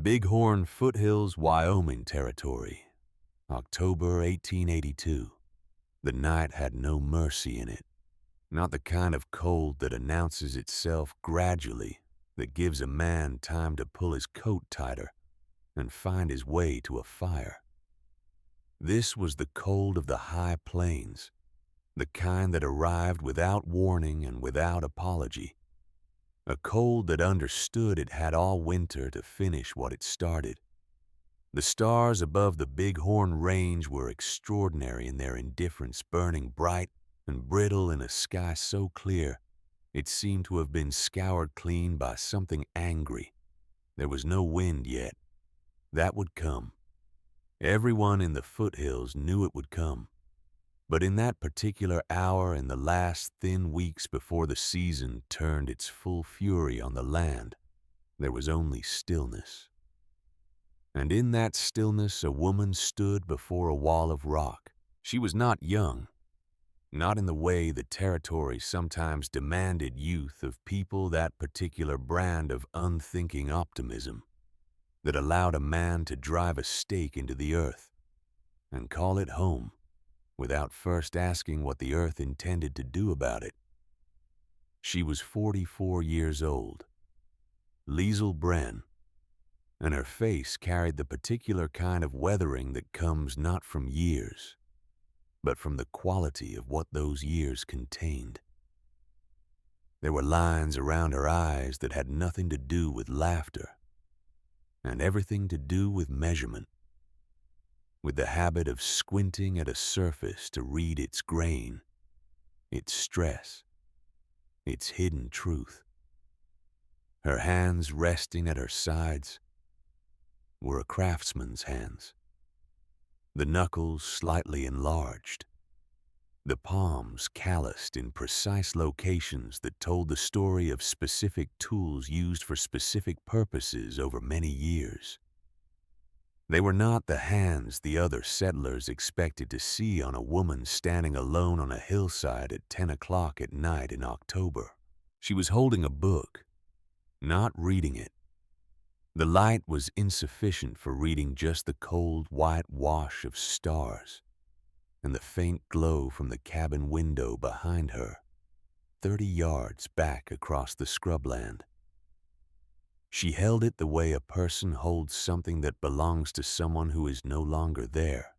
Bighorn Foothills, Wyoming Territory, October 1882. The night had no mercy in it, not the kind of cold that announces itself gradually, that gives a man time to pull his coat tighter and find his way to a fire. This was the cold of the high plains, the kind that arrived without warning and without apology. A cold that understood it had all winter to finish what it started. The stars above the Bighorn Range were extraordinary in their indifference, burning bright and brittle in a sky so clear it seemed to have been scoured clean by something angry. There was no wind yet. That would come. Everyone in the foothills knew it would come. But in that particular hour, in the last thin weeks before the season turned its full fury on the land, there was only stillness. And in that stillness a woman stood before a wall of rock. She was not young, not in the way the territory sometimes demanded youth of people, that particular brand of unthinking optimism that allowed a man to drive a stake into the earth and call it home without first asking what the earth intended to do about it. She was 44 years old, Liesl Bren, and her face carried the particular kind of weathering that comes not from years, but from the quality of what those years contained. There were lines around her eyes that had nothing to do with laughter, and everything to do with measurement, with the habit of squinting at a surface to read its grain, its stress, its hidden truth. Her hands resting at her sides were a craftsman's hands, the knuckles slightly enlarged, the palms calloused in precise locations that told the story of specific tools used for specific purposes over many years. They were not the hands the other settlers expected to see on a woman standing alone on a hillside at 10 o'clock at night in October. She was holding a book, not reading it. The light was insufficient for reading just the cold white wash of stars and the faint glow from the cabin window behind her, 30 yards back across the scrubland. She held it the way a person holds something that belongs to someone who is no longer there,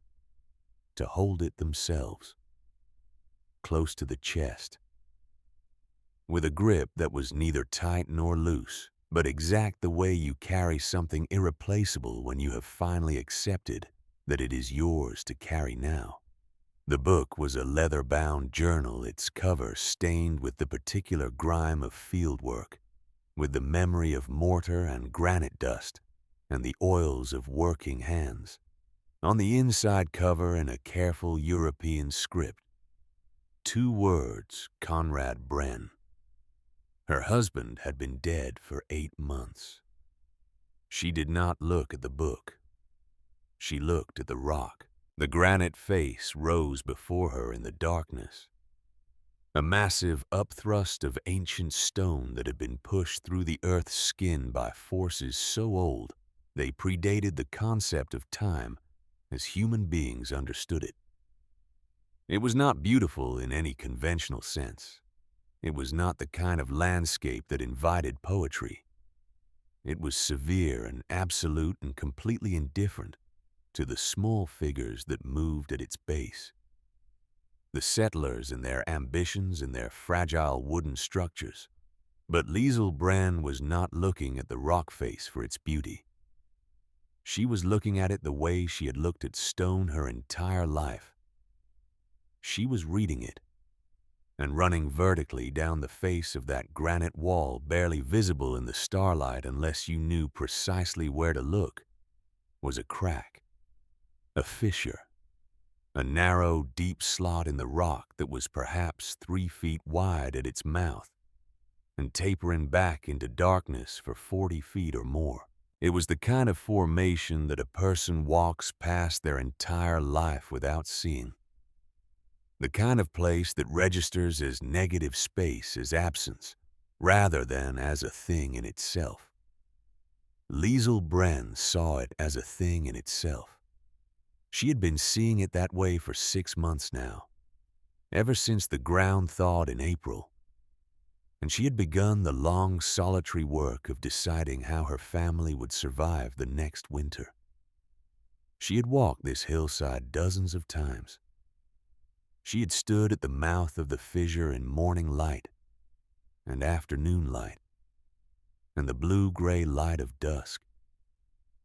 to hold it themselves, close to the chest, with a grip that was neither tight nor loose, but exact the way you carry something irreplaceable when you have finally accepted that it is yours to carry now. The book was a leather-bound journal, its cover stained with the particular grime of fieldwork, with the memory of mortar and granite dust, and the oils of working hands. On the inside cover, in a careful European script, 2 words, Conrad Bren. Her husband had been dead for 8 months. She did not look at the book. She looked at the rock. The granite face rose before her in the darkness, a massive upthrust of ancient stone that had been pushed through the earth's skin by forces so old they predated the concept of time as human beings understood it. It was not beautiful in any conventional sense. It was not the kind of landscape that invited poetry. It was severe and absolute and completely indifferent to the small figures that moved at its base. The settlers and their ambitions and their fragile wooden structures. But Liesl Bren was not looking at the rock face for its beauty. She was looking at it the way she had looked at stone her entire life. She was reading it, and running vertically down the face of that granite wall, barely visible in the starlight unless you knew precisely where to look, was a crack, a fissure, a narrow, deep slot in the rock that was perhaps 3 feet wide at its mouth and tapering back into darkness for 40 feet or more. It was the kind of formation that a person walks past their entire life without seeing. The kind of place that registers as negative space, as absence, rather than as a thing in itself. Liesl Bren saw it as a thing in itself. She had been seeing it that way for 6 months now, ever since the ground thawed in April, and she had begun the long, solitary work of deciding how her family would survive the next winter. She had walked this hillside dozens of times. She had stood at the mouth of the fissure in morning light and afternoon light and the blue-gray light of dusk.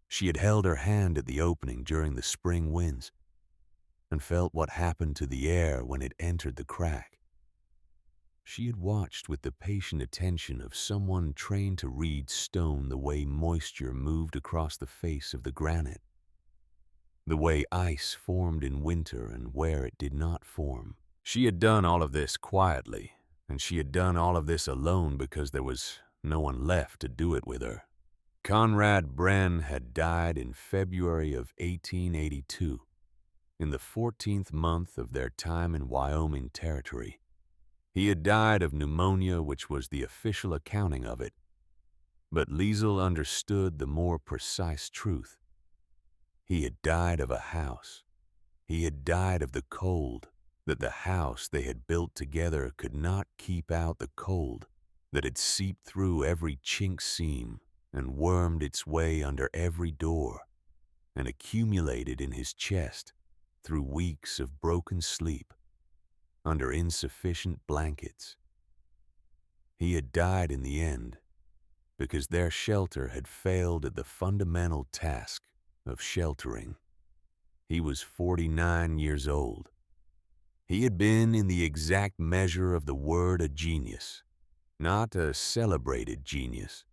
She had held her hand at the opening during the spring winds and felt what happened to the air when it entered the crack. She had watched with the patient attention of someone trained to read stone the way moisture moved across the face of the granite, the way ice formed in winter and where it did not form. She had done all of this quietly, and she had done all of this alone because there was no one left to do it with her. Conrad Bren had died in February of 1882, in the 14th month of their time in Wyoming Territory. He had died of pneumonia, which was the official accounting of it, but Liesl understood the more precise truth. He had died of a house. He had died of the cold, that the house they had built together could not keep out the cold, that had seeped through every chink seam and wormed its way under every door and accumulated in his chest through weeks of broken sleep, under insufficient blankets. He had died in the end because their shelter had failed at the fundamental task of sheltering. He was 49 years old. He had been, in the exact measure of the word, a genius, not a celebrated genius,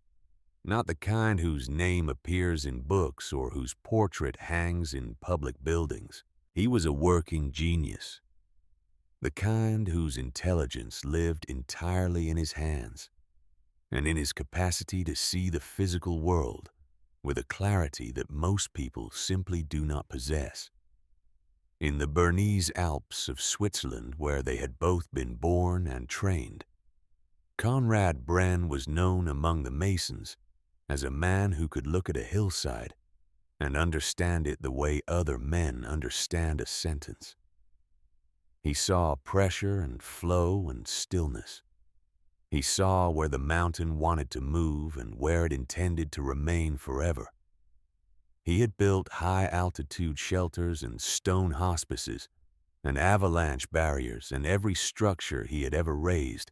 not the kind whose name appears in books or whose portrait hangs in public buildings. He was a working genius, the kind whose intelligence lived entirely in his hands and in his capacity to see the physical world with a clarity that most people simply do not possess. In the Bernese Alps of Switzerland, where they had both been born and trained, Conrad Bren was known among the Masons as a man who could look at a hillside and understand it the way other men understand a sentence. He saw pressure and flow and stillness. He saw where the mountain wanted to move and where it intended to remain forever. He had built high-altitude shelters and stone hospices and avalanche barriers, and every structure he had ever raised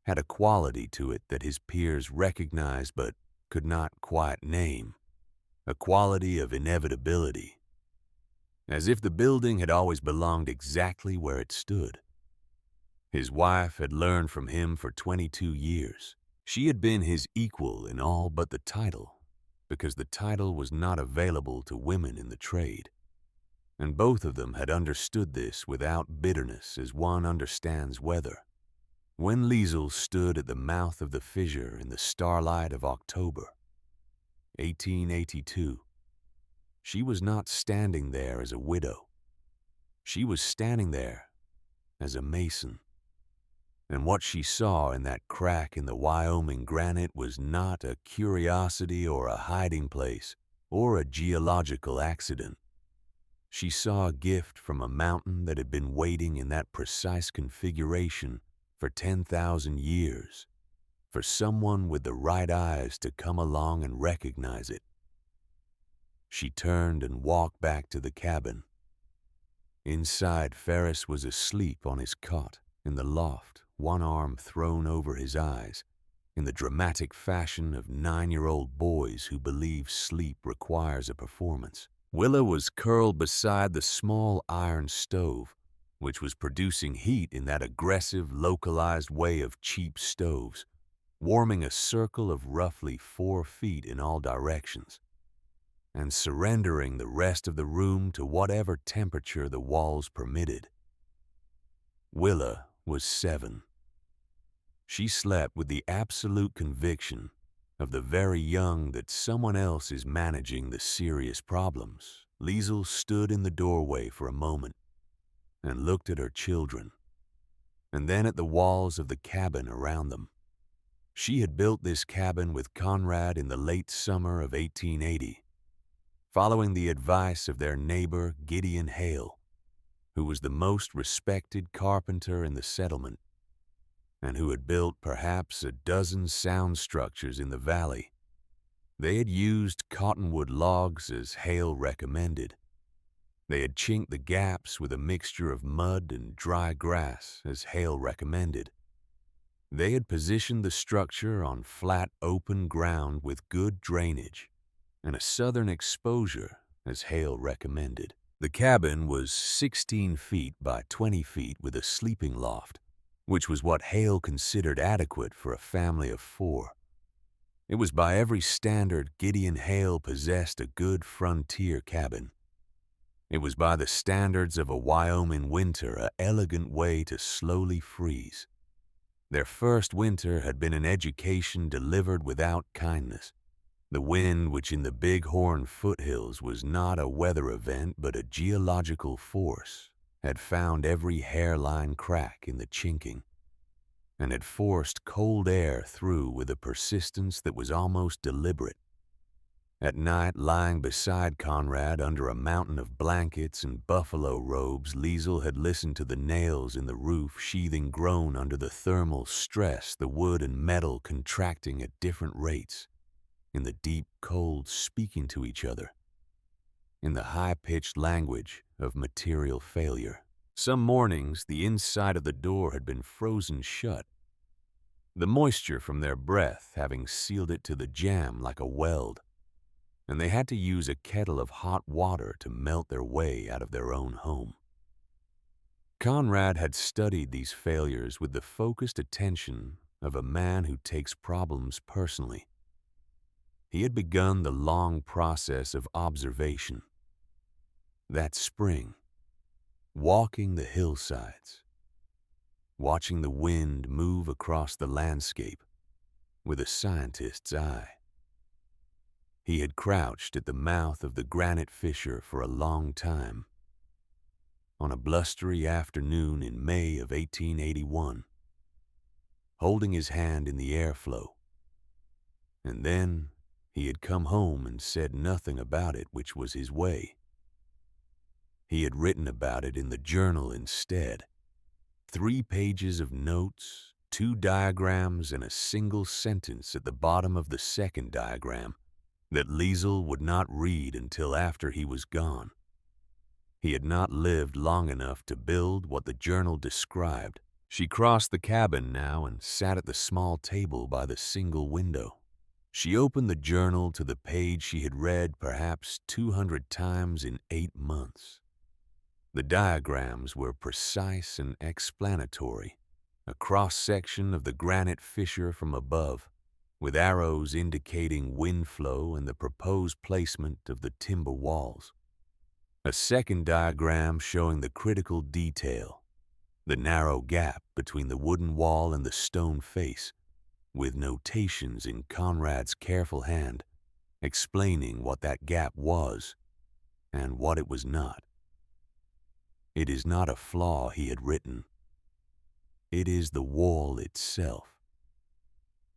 had a quality to it that his peers recognized but could not quite name, a quality of inevitability, as if the building had always belonged exactly where it stood. His wife had learned from him for 22 years. She had been his equal in all but the title, because the title was not available to women in the trade, and both of them had understood this without bitterness as one understands weather. When Liesl stood at the mouth of the fissure in the starlight of October, 1882, she was not standing there as a widow. She was standing there as a Mason. And what she saw in that crack in the Wyoming granite was not a curiosity or a hiding place or a geological accident. She saw a gift from a mountain that had been waiting in that precise configuration for 10,000 years, for someone with the right eyes to come along and recognize it. She turned and walked back to the cabin. Inside, Ferris was asleep on his cot in the loft, one arm thrown over his eyes, in the dramatic fashion of 9-year-old boys who believe sleep requires a performance. Willa was curled beside the small iron stove, which was producing heat in that aggressive, localized way of cheap stoves, warming a circle of roughly 4 feet in all directions, and surrendering the rest of the room to whatever temperature the walls permitted. Willa was 7. She slept with the absolute conviction of the very young that someone else is managing the serious problems. Liesl stood in the doorway for a moment and looked at her children, and then at the walls of the cabin around them. She had built this cabin with Conrad in the late summer of 1880, following the advice of their neighbor Gideon Hale, who was the most respected carpenter in the settlement and who had built perhaps a dozen sound structures in the valley. They had used cottonwood logs as Hale recommended. They had chinked the gaps with a mixture of mud and dry grass as Hale recommended. They had positioned the structure on flat open ground with good drainage and a southern exposure as Hale recommended. The cabin was 16 feet by 20 feet with a sleeping loft, which was what Hale considered adequate for a family of 4. It was by every standard Gideon Hale possessed a good frontier cabin. It was by the standards of a Wyoming winter an elegant way to slowly freeze. Their first winter had been an education delivered without kindness. The wind, which in the Bighorn foothills was not a weather event but a geological force, had found every hairline crack in the chinking and had forced cold air through with a persistence that was almost deliberate. At night, lying beside Conrad under a mountain of blankets and buffalo robes, Liesl had listened to the nails in the roof sheathing groan under the thermal stress, the wood and metal contracting at different rates, in the deep cold speaking to each other, in the high-pitched language of material failure. Some mornings, the inside of the door had been frozen shut, the moisture from their breath having sealed it to the jamb like a weld, and they had to use a kettle of hot water to melt their way out of their own home. Conrad had studied these failures with the focused attention of a man who takes problems personally. He had begun the long process of observation. That spring, walking the hillsides, watching the wind move across the landscape with a scientist's eye. He had crouched at the mouth of the granite fissure for a long time. On a blustery afternoon in May of 1881, holding his hand in the airflow. And then he had come home and said nothing about it, which was his way. He had written about it in the journal instead. 3 pages of notes, 2 diagrams, and a single sentence at the bottom of the second diagram that Liesl would not read until after he was gone. He had not lived long enough to build what the journal described. She crossed the cabin now and sat at the small table by the single window. She opened the journal to the page she had read perhaps 200 times in 8 months. The diagrams were precise and explanatory, a cross-section of the granite fissure from above, with arrows indicating wind flow and the proposed placement of the timber walls. A second diagram showing the critical detail, the narrow gap between the wooden wall and the stone face, with notations in Conrad's careful hand explaining what that gap was and what it was not. It is not a flaw, he had written. It is the wall itself.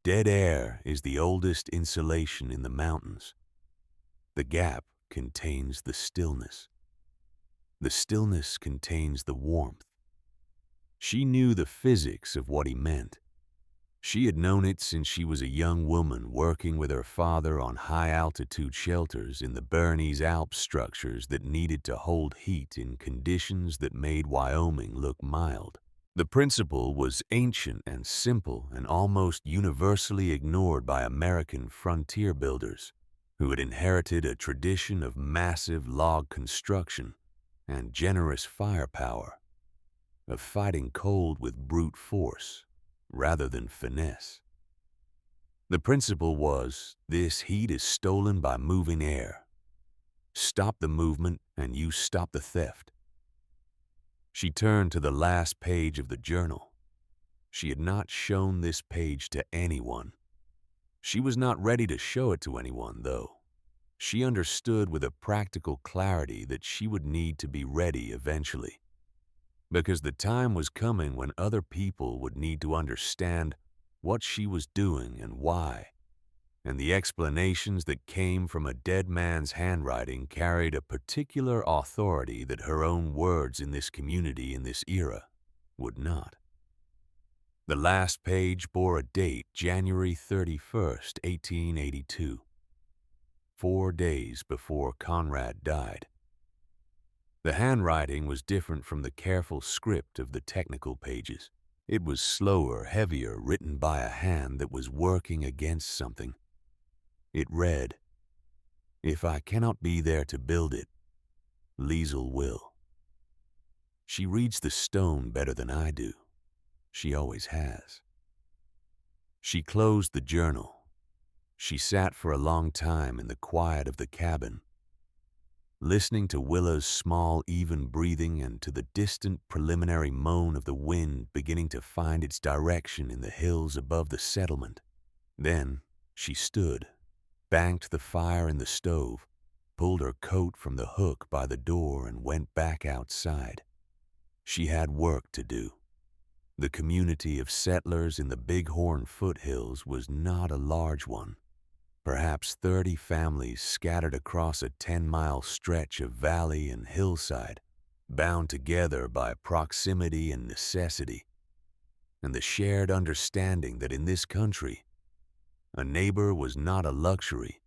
Dead air is the oldest insulation in the mountains. The gap contains the stillness. The stillness contains the warmth. She knew the physics of what he meant. She had known it since she was a young woman working with her father on high-altitude shelters in the Bernese Alps, structures that needed to hold heat in conditions that made Wyoming look mild. The principle was ancient and simple and almost universally ignored by American frontier builders who had inherited a tradition of massive log construction and generous firepower, of fighting cold with brute force rather than finesse. The principle was, this heat is stolen by moving air. Stop the movement and you stop the theft. She turned to the last page of the journal. She had not shown this page to anyone. She was not ready to show it to anyone, though. She understood with a practical clarity that she would need to be ready eventually, because the time was coming when other people would need to understand what she was doing and why, and the explanations that came from a dead man's handwriting carried a particular authority that her own words in this community in this era would not. The last page bore a date, January 31st, 1882, 4 days before Conrad died. The handwriting was different from the careful script of the technical pages. It was slower, heavier, written by a hand that was working against something. It read, "If I cannot be there to build it, Liesl will." She reads the stone better than I do. She always has. She closed the journal. She sat for a long time in the quiet of the cabin, listening to Willa's small, even breathing and to the distant preliminary moan of the wind beginning to find its direction in the hills above the settlement. Then she stood, banked the fire in the stove, pulled her coat from the hook by the door and went back outside. She had work to do. The community of settlers in the Bighorn foothills was not a large one. Perhaps 30 families scattered across a 10-mile stretch of valley and hillside, bound together by proximity and necessity, and the shared understanding that in this country, a neighbor was not a luxury,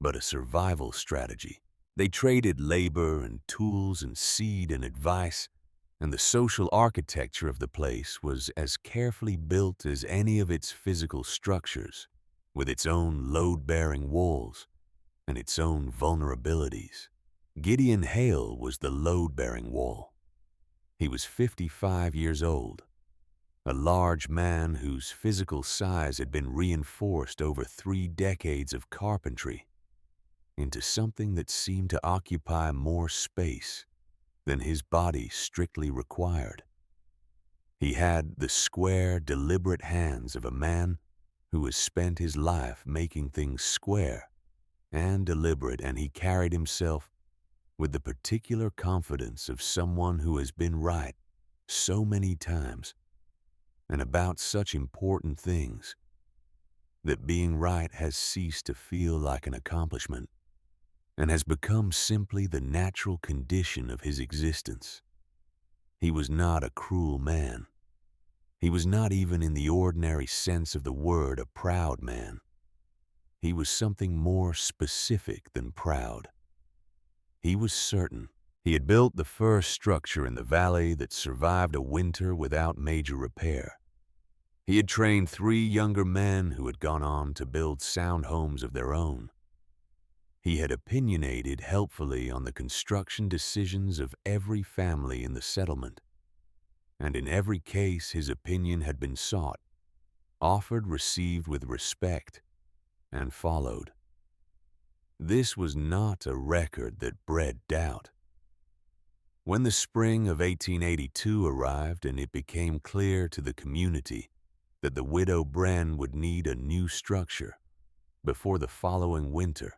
but a survival strategy. They traded labor and tools and seed and advice, and the social architecture of the place was as carefully built as any of its physical structures, with its own load-bearing walls and its own vulnerabilities. Gideon Hale was the load-bearing wall. He was 55 years old, a large man whose physical size had been reinforced over 3 decades of carpentry into something that seemed to occupy more space than his body strictly required. He had the square, deliberate hands of a man who has spent his life making things square and deliberate, and he carried himself with the particular confidence of someone who has been right so many times and about such important things that being right has ceased to feel like an accomplishment and has become simply the natural condition of his existence. He was not a cruel man. He was not even in the ordinary sense of the word a proud man. He was something more specific than proud. He was certain. He had built the first structure in the valley that survived a winter without major repair. He had trained 3 younger men who had gone on to build sound homes of their own. He had opinionated helpfully on the construction decisions of every family in the settlement, and in every case his opinion had been sought, offered, received with respect, and followed. This was not a record that bred doubt. When the spring of 1882 arrived and it became clear to the community that the widow Bren would need a new structure before the following winter,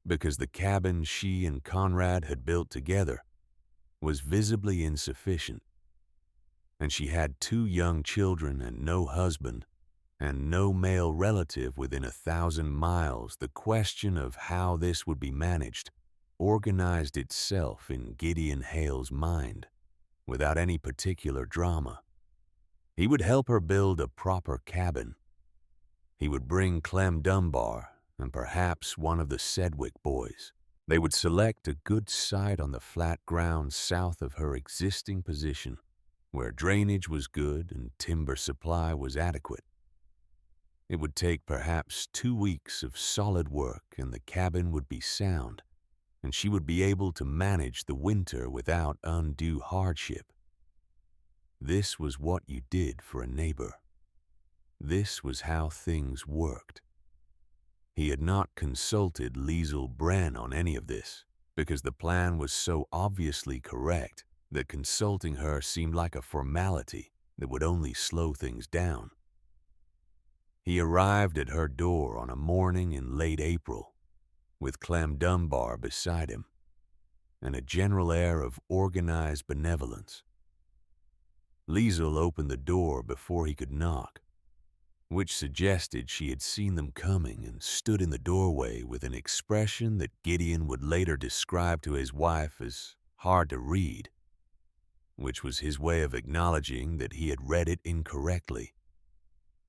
because the cabin she and Conrad had built together was visibly insufficient, and she had 2 young children and no husband and no male relative within 1,000 miles, the question of how this would be managed organized itself in Gideon Hale's mind without any particular drama. He would help her build a proper cabin. He would bring Clem Dunbar and perhaps one of the Sedgwick boys. They would select a good site on the flat ground south of her existing position, where drainage was good and timber supply was adequate. It would take perhaps 2 weeks of solid work and the cabin would be sound, and she would be able to manage the winter without undue hardship. This was what you did for a neighbor. This was how things worked. He had not consulted Liesl Bren on any of this, because the plan was so obviously correct that consulting her seemed like a formality that would only slow things down. He arrived at her door on a morning in late April, with Clem Dunbar beside him, and a general air of organized benevolence. Liesl opened the door before he could knock. which suggested she had seen them coming and stood in the doorway with an expression that Gideon would later describe to his wife as hard to read, which was his way of acknowledging that he had read it incorrectly.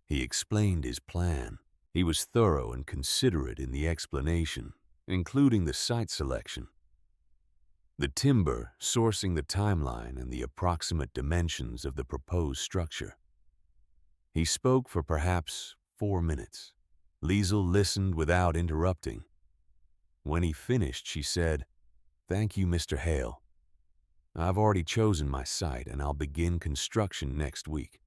He explained his plan. He was thorough and considerate in the explanation, including the site selection, the timber, sourcing the timeline, and the approximate dimensions of the proposed structure. He spoke for perhaps 4 minutes. Liesl listened without interrupting. When he finished, she said, "Thank you, Mr. Hale. I've already chosen my site, and I'll begin construction next week.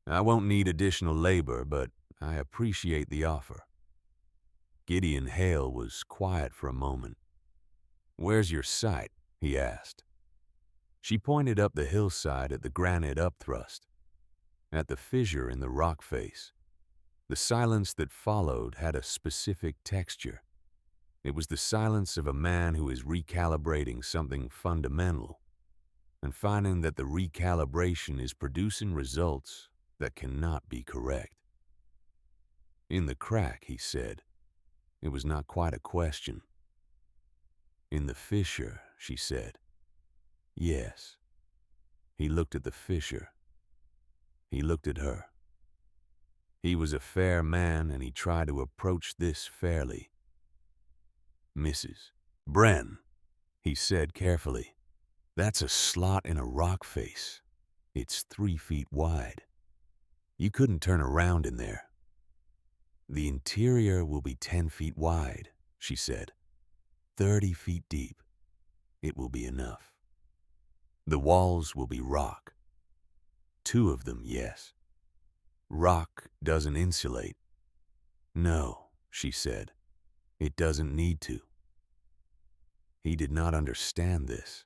I won't need additional labor, but I appreciate the offer." Gideon Hale was quiet for a moment. "Where's your site?" he asked. She pointed up the hillside at the granite upthrust, at the fissure in the rock face. The silence that followed had a specific texture. It was the silence of a man who is recalibrating something fundamental and finding that the recalibration is producing results that cannot be correct. "In the crack," he said. It was not quite a question. "In the fissure," she said. "Yes." He looked at the fissure. He looked at her. He was a fair man, and he tried to approach this fairly. "Mrs. Bren," he said carefully, "that's a slot in a rock face. It's 3 feet wide. You couldn't turn around in there." "The interior will be 10 feet wide," she said. 30 feet deep. It will be enough. The walls will be rock. 2 of them, yes. Rock doesn't insulate." "No," she said. "It doesn't need to." He did not understand this.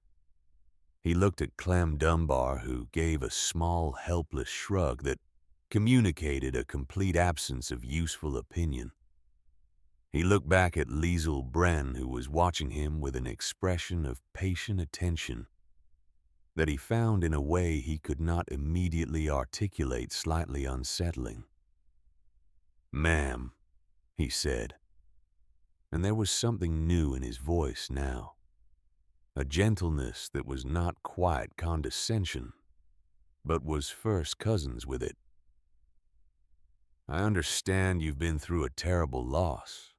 He looked at Clem Dunbar, who gave a small, helpless shrug that communicated a complete absence of useful opinion. He looked back at Liesl Bren, who was watching him with an expression of patient attention that he found in a way he could not immediately articulate slightly unsettling. "Ma'am," he said, and there was something new in his voice now, a gentleness that was not quite condescension, but was first cousins with it. "I understand you've been through a terrible loss.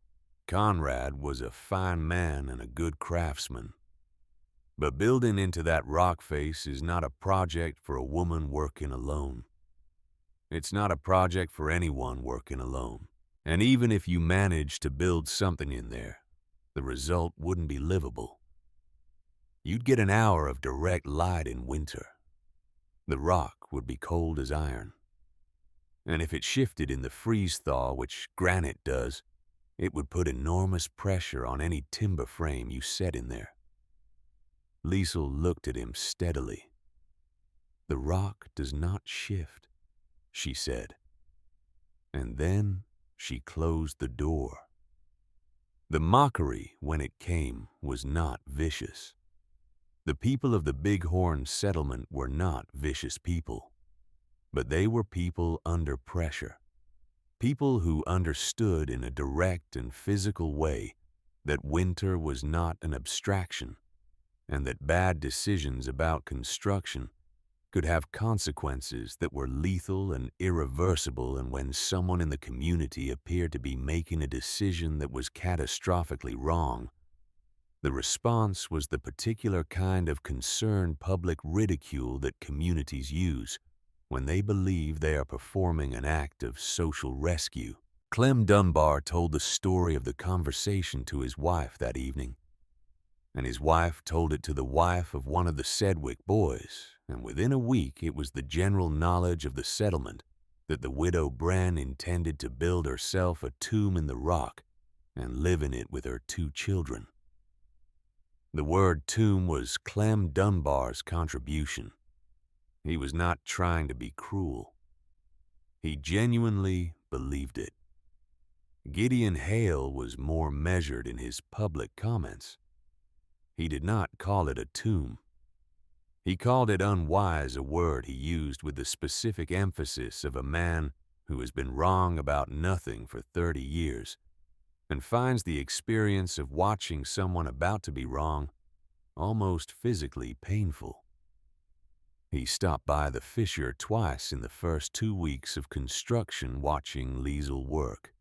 Conrad was a fine man and a good craftsman. But building into that rock face is not a project for a woman working alone. It's not a project for anyone working alone. And even if you managed to build something in there, the result wouldn't be livable. You'd get an hour of direct light in winter. The rock would be cold as iron. And if it shifted in the freeze-thaw, which granite does, it would put enormous pressure on any timber frame you set in there." Liesl looked at him steadily. "The rock does not shift," she said. And then she closed the door. The mockery, when it came, was not vicious. The people of the Bighorn settlement were not vicious people, but they were people under pressure. People who understood in a direct and physical way that winter was not an abstraction, and that bad decisions about construction could have consequences that were lethal and irreversible, and when someone in the community appeared to be making a decision that was catastrophically wrong, the response was the particular kind of concerned public ridicule that communities use when they believe they are performing an act of social rescue. Clem Dunbar told the story of the conversation to his wife that evening, and his wife told it to the wife of one of the Sedgwick boys, and within a week it was the general knowledge of the settlement that the widow Bren intended to build herself a tomb in the rock and live in it with her 2 children. The word tomb was Clem Dunbar's contribution. He was not trying to be cruel. He genuinely believed it. Gideon Hale was more measured in his public comments. He did not call it a tomb. He called it unwise, a word he used with the specific emphasis of a man who has been wrong about nothing for 30 years and finds the experience of watching someone about to be wrong almost physically painful. He stopped by the fissure twice in the first 2 weeks of construction watching Liesel work,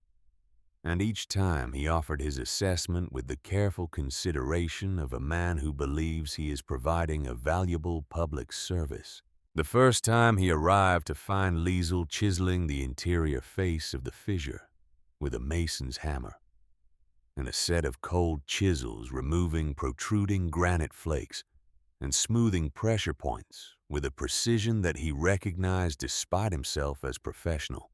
and each time he offered his assessment with the careful consideration of a man who believes he is providing a valuable public service. The first time he arrived to find Liesel chiseling the interior face of the fissure with a mason's hammer, and a set of cold chisels removing protruding granite flakes and smoothing pressure points with a precision that he recognized despite himself as professional.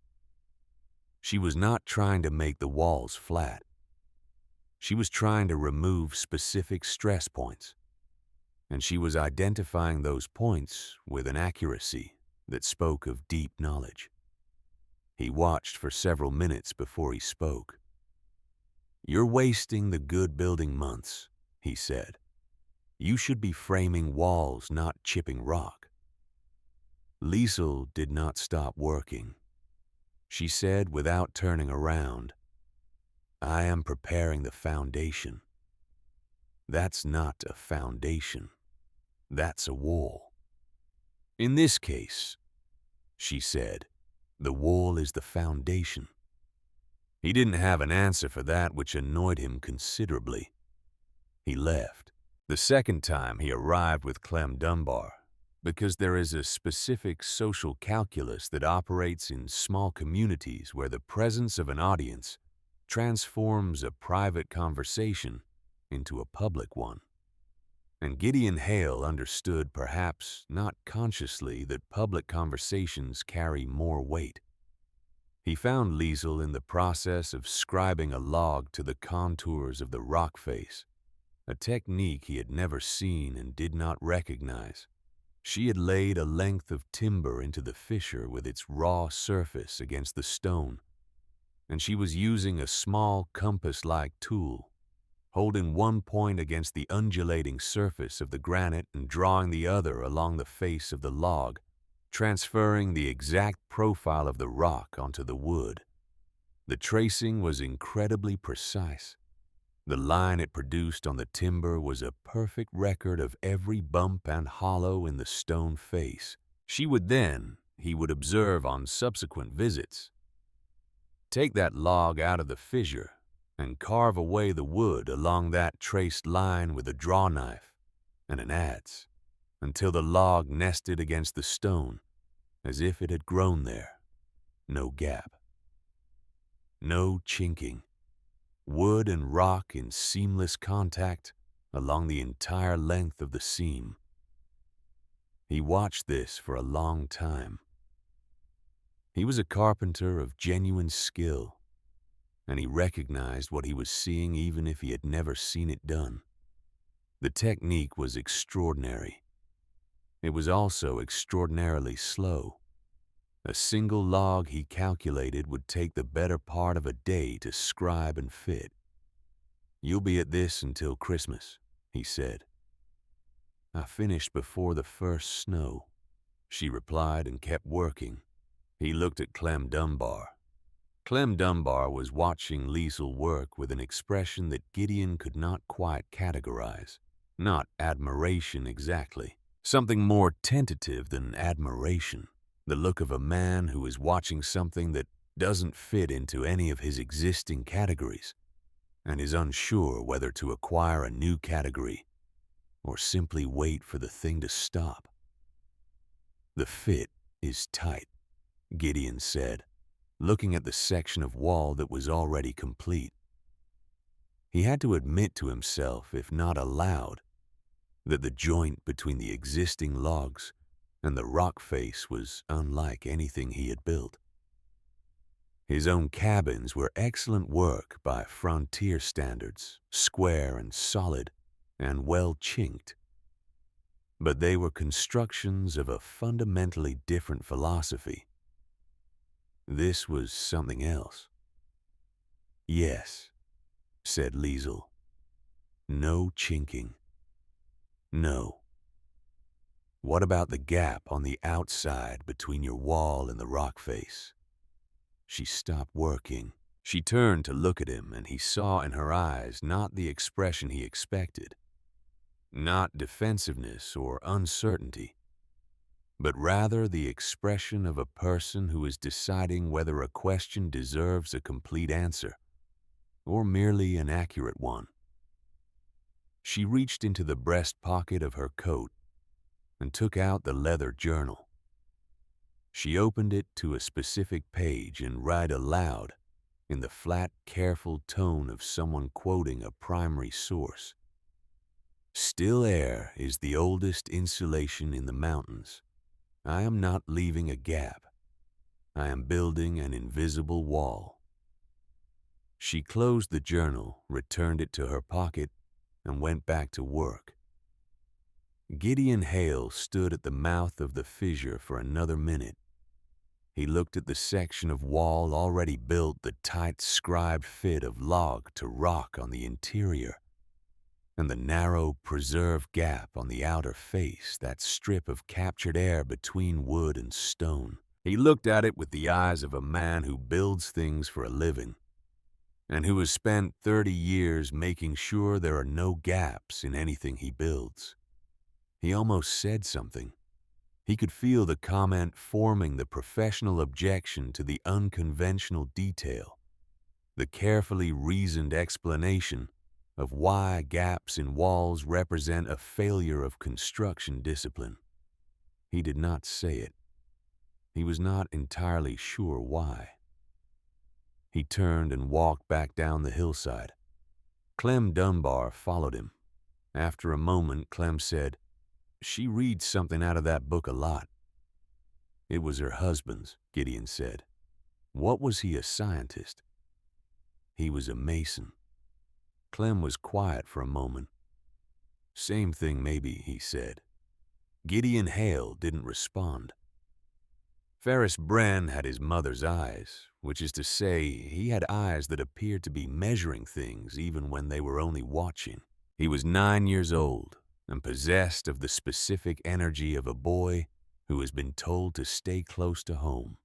She was not trying to make the walls flat. She was trying to remove specific stress points, and she was identifying those points with an accuracy that spoke of deep knowledge. He watched for several minutes before he spoke. "You're wasting the good building months," he said. "You should be framing walls, not chipping rock." Liesel did not stop working. She said without turning around, "I am preparing the foundation." "That's not a foundation. That's a wall." "In this case," she said, "the wall is the foundation." He didn't have an answer for that, which annoyed him considerably. He left. The second time he arrived with Clem Dunbar, because there is a specific social calculus that operates in small communities where the presence of an audience transforms a private conversation into a public one. And Gideon Hale understood, perhaps not consciously, that public conversations carry more weight. He found Liesel in the process of scribing a log to the contours of the rock face, a technique he had never seen and did not recognize. She had laid a length of timber into the fissure with its raw surface against the stone, and she was using a small compass-like tool, holding one point against the undulating surface of the granite and drawing the other along the face of the log, transferring the exact profile of the rock onto the wood. The tracing was incredibly precise. The line it produced on the timber was a perfect record of every bump and hollow in the stone face. He would observe on subsequent visits, take that log out of the fissure and carve away the wood along that traced line with a draw knife and an adze until the log nested against the stone as if it had grown there. No gap. No chinking. Wood and rock in seamless contact along the entire length of the seam. He watched this for a long time. He was a carpenter of genuine skill, and he recognized what he was seeing even if he had never seen it done. The technique was extraordinary. It was also extraordinarily slow. A single log, he calculated, would take the better part of a day to scribe and fit. "You'll be at this until Christmas," he said. "I finished before the first snow," she replied and kept working. He looked at Clem Dunbar. Clem Dunbar was watching Liesel work with an expression that Gideon could not quite categorize. Not admiration exactly. Something more tentative than admiration. The look of a man who is watching something that doesn't fit into any of his existing categories and is unsure whether to acquire a new category or simply wait for the thing to stop. "The fit is tight," Gideon said, looking at the section of wall that was already complete. He had to admit to himself, if not aloud, that the joint between the existing logs and the rock face was unlike anything he had built. His own cabins were excellent work by frontier standards, square and solid and well chinked. But they were constructions of a fundamentally different philosophy. This was something else. "Yes," said Liesel. "No chinking. No. What about the gap on the outside between your wall and the rock face?" She stopped working. She turned to look at him, and he saw in her eyes not the expression he expected, not defensiveness or uncertainty, but rather the expression of a person who is deciding whether a question deserves a complete answer or merely an accurate one. She reached into the breast pocket of her coat and took out the leather journal. She opened it to a specific page and read aloud in the flat, careful tone of someone quoting a primary source. "Still air is the oldest insulation in the mountains. I am not leaving a gap. I am building an invisible wall." She closed the journal, returned it to her pocket, and went back to work. Gideon Hale stood at the mouth of the fissure for another minute. He looked at the section of wall already built, the tight scribed fit of log to rock on the interior, and the narrow, preserved gap on the outer face, that strip of captured air between wood and stone. He looked at it with the eyes of a man who builds things for a living, and who has spent 30 years making sure there are no gaps in anything he builds. He almost said something. He could feel the comment forming the professional objection to the unconventional detail, the carefully reasoned explanation of why gaps in walls represent a failure of construction discipline. He did not say it. He was not entirely sure why. He turned and walked back down the hillside. Clem Dunbar followed him. After a moment, Clem said, "She reads something out of that book a lot." "It was her husband's," Gideon said. "What was he, a scientist?" "He was a mason." Clem was quiet for a moment. "Same thing maybe," he said. Gideon Hale didn't respond. Ferris Bren had his mother's eyes, which is to say, he had eyes that appeared to be measuring things even when they were only watching. He was 9 years old and possessed of the specific energy of a boy who has been told to stay close to home,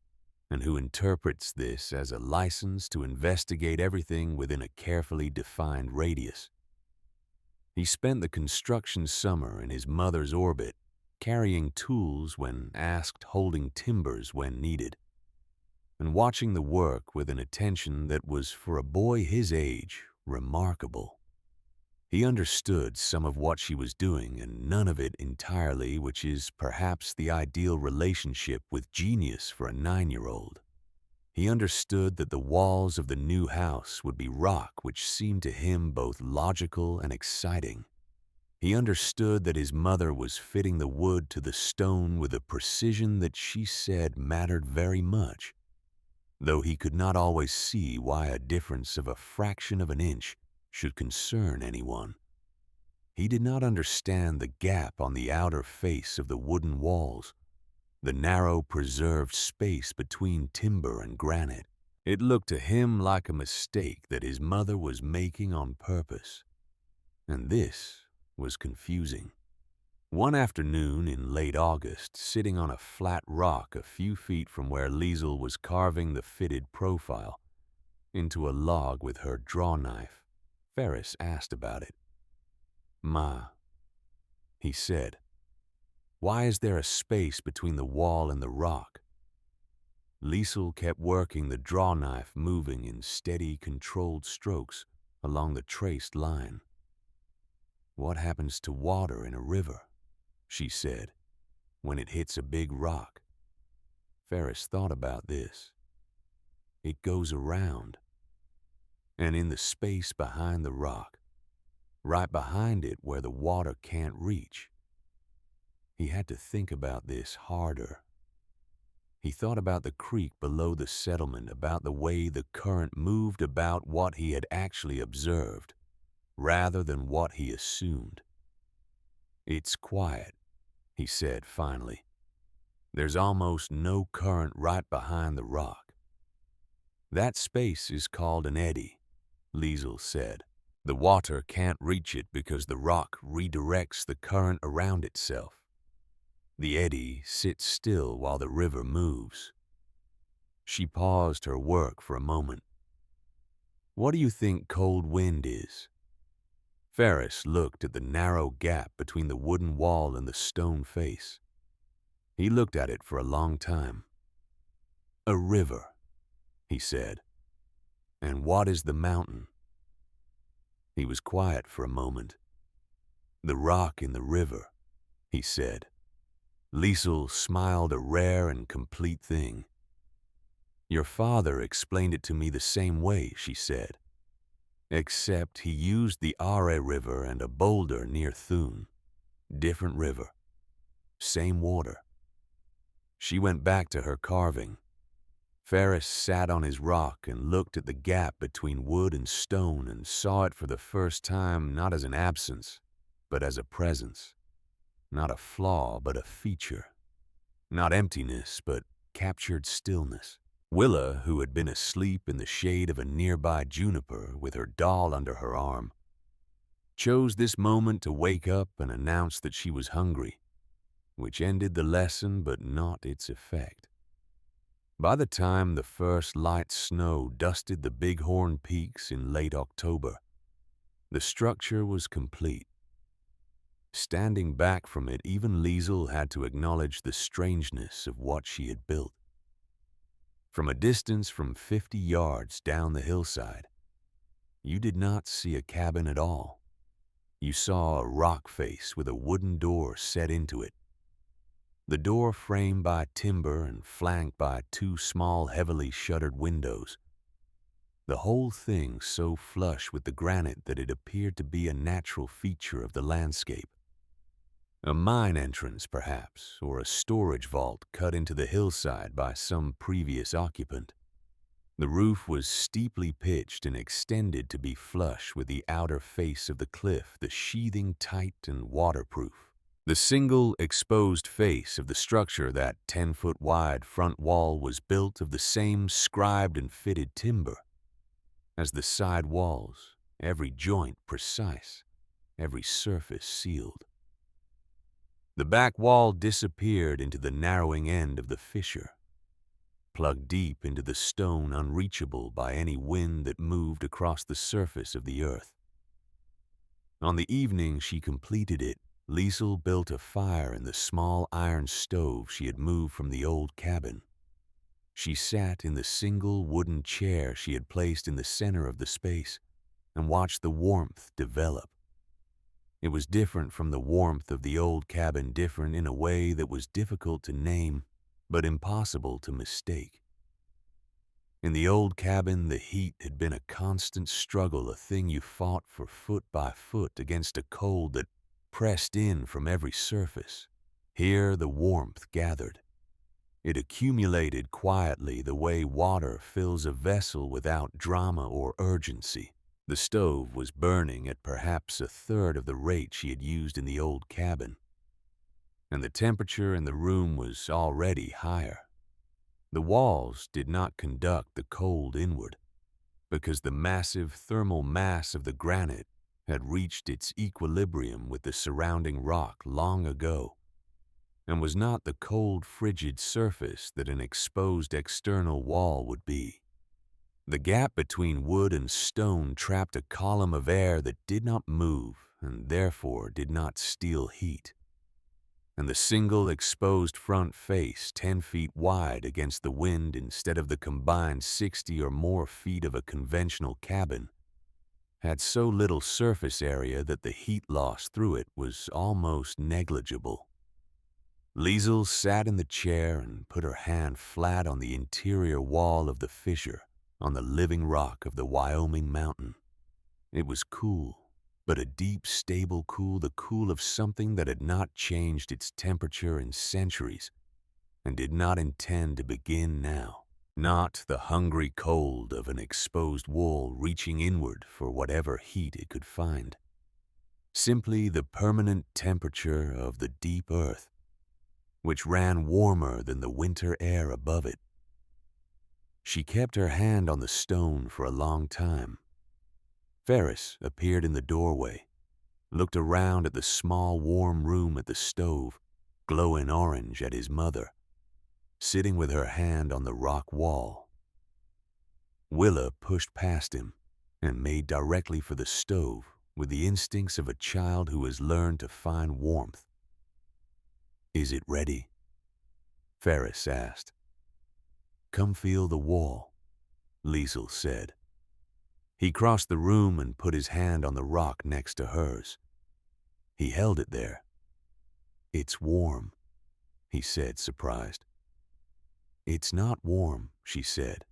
and who interprets this as a license to investigate everything within a carefully defined radius. He spent the construction summer in his mother's orbit, carrying tools when asked, holding timbers when needed, and watching the work with an attention that was, for a boy his age, remarkable. He understood some of what she was doing and none of it entirely, which is perhaps the ideal relationship with genius for a 9-year-old. He understood that the walls of the new house would be rock, which seemed to him both logical and exciting. He understood that his mother was fitting the wood to the stone with a precision that she said mattered very much, though he could not always see why a difference of a fraction of an inch should concern anyone. He did not understand the gap on the outer face of the wooden walls, the narrow preserved space between timber and granite. It looked to him like a mistake that his mother was making on purpose, and this was confusing. One afternoon in late August, sitting on a flat rock a few feet from where Liesl was carving the fitted profile into a log with her draw knife, Ferris asked about it. "Ma," he said, "why is there a space between the wall and the rock?" Liesl kept working the draw knife, moving in steady, controlled strokes along the traced line. "What happens to water in a river," she said, "when it hits a big rock?" Ferris thought about this. "It goes around. And in the space behind the rock, right behind it where the water can't reach." He had to think about this harder. He thought about the creek below the settlement, about the way the current moved, about what he had actually observed, rather than what he assumed. "It's quiet," he said finally. "There's almost no current right behind the rock." "That space is called an eddy," Liesl said. "The water can't reach it because the rock redirects the current around itself. The eddy sits still while the river moves." She paused her work for a moment. "What do you think cold wind is?" Ferris looked at the narrow gap between the wooden wall and the stone face. He looked at it for a long time. "A river," he said. "And what is the mountain?" He was quiet for a moment. "The rock in the river," he said. Liesel smiled, a rare and complete thing. "Your father explained it to me the same way," she said. "Except he used the Are River and a boulder near Thun. Different river. Same water." She went back to her carving. Ferris sat on his rock and looked at the gap between wood and stone and saw it for the first time not as an absence, but as a presence. Not a flaw, but a feature. Not emptiness, but captured stillness. Willa, who had been asleep in the shade of a nearby juniper with her doll under her arm, chose this moment to wake up and announce that she was hungry, which ended the lesson but not its effect. By the time the first light snow dusted the Bighorn Peaks in late October, the structure was complete. Standing back from it, even Liesel had to acknowledge the strangeness of what she had built. From a distance from 50 yards down the hillside, you did not see a cabin at all. You saw a rock face with a wooden door set into it. The door framed by timber and flanked by 2 small, heavily shuttered windows. The whole thing so flush with the granite that it appeared to be a natural feature of the landscape. A mine entrance, perhaps, or a storage vault cut into the hillside by some previous occupant. The roof was steeply pitched and extended to be flush with the outer face of the cliff, the sheathing tight and waterproof. The single exposed face of the structure, that 10-foot-wide front wall, was built of the same scribed and fitted timber as the side walls, every joint precise, every surface sealed. The back wall disappeared into the narrowing end of the fissure, plugged deep into the stone, unreachable by any wind that moved across the surface of the earth. On the evening she completed it, Liesel built a fire in the small iron stove she had moved from the old cabin. She sat in the single wooden chair she had placed in the center of the space and watched the warmth develop. It was different from the warmth of the old cabin, different in a way that was difficult to name, but impossible to mistake. In the old cabin, the heat had been a constant struggle, a thing you fought for foot by foot against a cold that pressed in from every surface. Here the warmth gathered. It accumulated quietly, the way water fills a vessel without drama or urgency. The stove was burning at perhaps a third of the rate she had used in the old cabin, and the temperature in the room was already higher. The walls did not conduct the cold inward, because the massive thermal mass of the granite had reached its equilibrium with the surrounding rock long ago, and was not the cold, frigid surface that an exposed external wall would be. The gap between wood and stone trapped a column of air that did not move and therefore did not steal heat. And the single exposed front face, 10 feet wide against the wind instead of the combined 60 or more feet of a conventional cabin, had so little surface area that the heat loss through it was almost negligible. Liesel sat in the chair and put her hand flat on the interior wall of the fissure, on the living rock of the Wyoming mountain. It was cool, but a deep, stable cool, the cool of something that had not changed its temperature in centuries and did not intend to begin now. Not the hungry cold of an exposed wall reaching inward for whatever heat it could find. Simply the permanent temperature of the deep earth, which ran warmer than the winter air above it. She kept her hand on the stone for a long time. Ferris appeared in the doorway, looked around at the small warm room at the stove, glowing orange at his mother, sitting with her hand on the rock wall. Willa pushed past him and made directly for the stove with the instincts of a child who has learned to find warmth. "Is it ready?" Ferris asked. "Come feel the wall," Liesel said. He crossed the room and put his hand on the rock next to hers. He held it there. "It's warm," he said, surprised. "It's not warm," she said.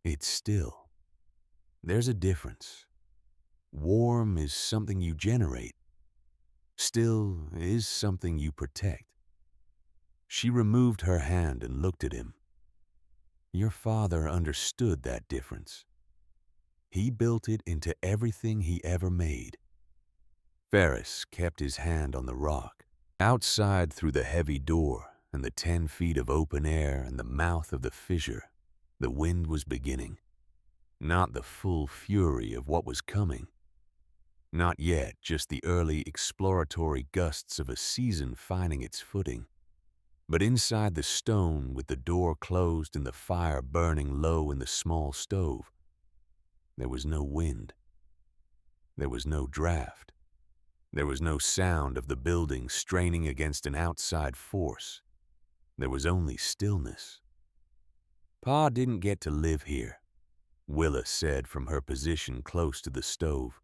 "It's still. There's a difference. Warm is something you generate. Still is something you protect." She removed her hand and looked at him. "Your father understood that difference. He built it into everything he ever made." Ferris kept his hand on the rock. Outside, through the heavy door and the 10 feet of open air and the mouth of the fissure, the wind was beginning. Not the full fury of what was coming. Not yet just the early exploratory gusts of a season finding its footing. But inside the stone, with the door closed and the fire burning low in the small stove, there was no wind. There was no draft. There was no sound of the building straining against an outside force. There was only stillness. "Pa didn't get to live here," Willa said from her position close to the stove.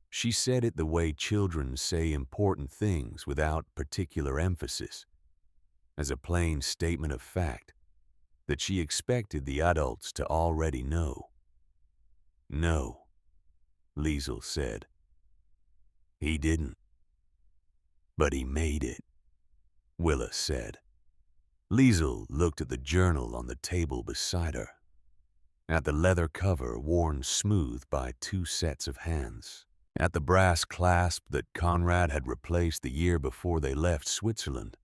She said it the way children say important things without particular emphasis, as a plain statement of fact that she expected the adults to already know. "No," Liesel said. "He didn't. But he made it," Willa said. Liesel looked at the journal on the table beside her, at the leather cover worn smooth by 2 sets of hands, at the brass clasp that Conrad had replaced the year before they left Switzerland,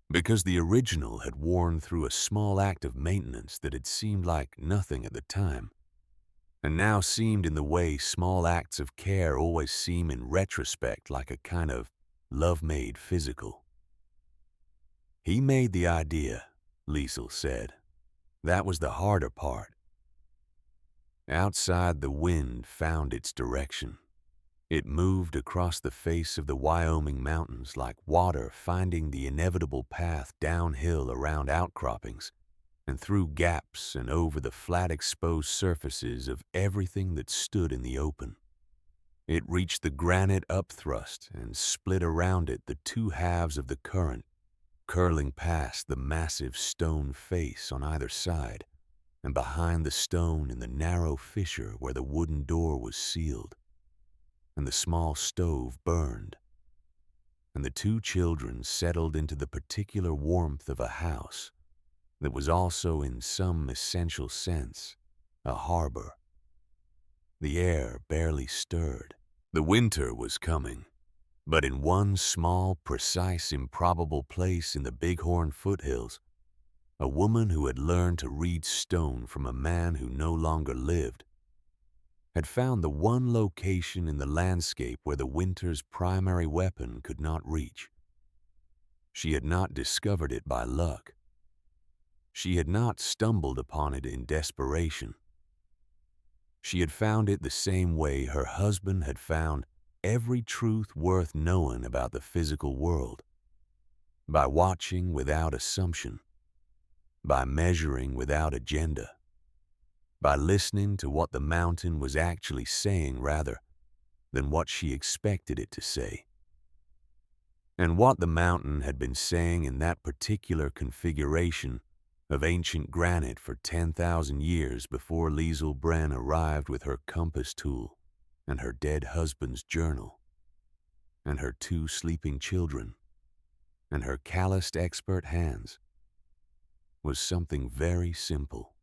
because the original had worn through a small act of maintenance that had seemed like nothing at the time, and now seemed in the way small acts of care always seem in retrospect, like a kind of love-made physical. "He made the idea," Liesel said. "That was the harder part." Outside, the wind found its direction. It moved across the face of the Wyoming mountains like water finding the inevitable path downhill around outcroppings and through gaps and over the flat exposed surfaces of everything that stood in the open. It reached the granite upthrust and split around it the 2 halves of the current, curling past the massive stone face on either side, and behind the stone in the narrow fissure where the wooden door was sealed, and the small stove burned, and the 2 children settled into the particular warmth of a house that was also in some essential sense a harbor. The air barely stirred. The winter was coming, but in one small, precise, improbable place in the Bighorn foothills, a woman who had learned to read stone from a man who no longer lived had found the one location in the landscape where the winter's primary weapon could not reach. She had not discovered it by luck. She had not stumbled upon it in desperation. She had found it the same way her husband had found every truth worth knowing about the physical world, by watching without assumption, by measuring without agenda, by listening to what the mountain was actually saying rather than what she expected it to say. And what the mountain had been saying in that particular configuration of ancient granite for 10,000 years before Liesel Bren arrived with her compass tool and her dead husband's journal and her 2 sleeping children and her calloused expert hands, was something very simple.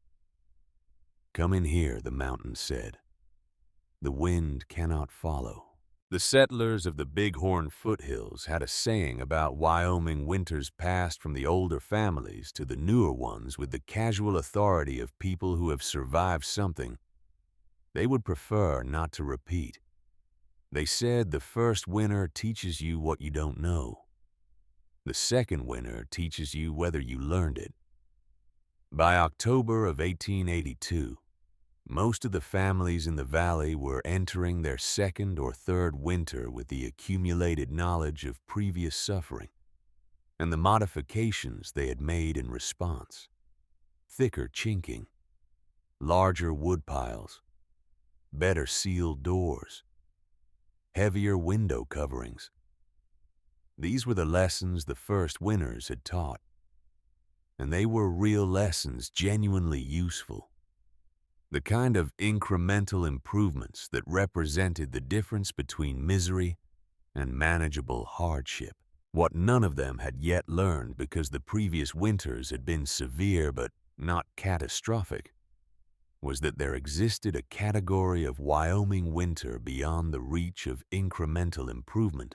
"Come in here," the mountain said. "The wind cannot follow." The settlers of the Bighorn foothills had a saying about Wyoming winters passed from the older families to the newer ones with the casual authority of people who have survived something they would prefer not to repeat. They said the first winter teaches you what you don't know. The second winter teaches you whether you learned it. By October of 1882, most of the families in the valley were entering their second or third winter with the accumulated knowledge of previous suffering and the modifications they had made in response. Thicker chinking, larger wood piles, better sealed doors, heavier window coverings. These were the lessons the first winters had taught, and they were real lessons, genuinely useful. The kind of incremental improvements that represented the difference between misery and manageable hardship. What none of them had yet learned because the previous winters had been severe but not catastrophic was that there existed a category of Wyoming winter beyond the reach of incremental improvement.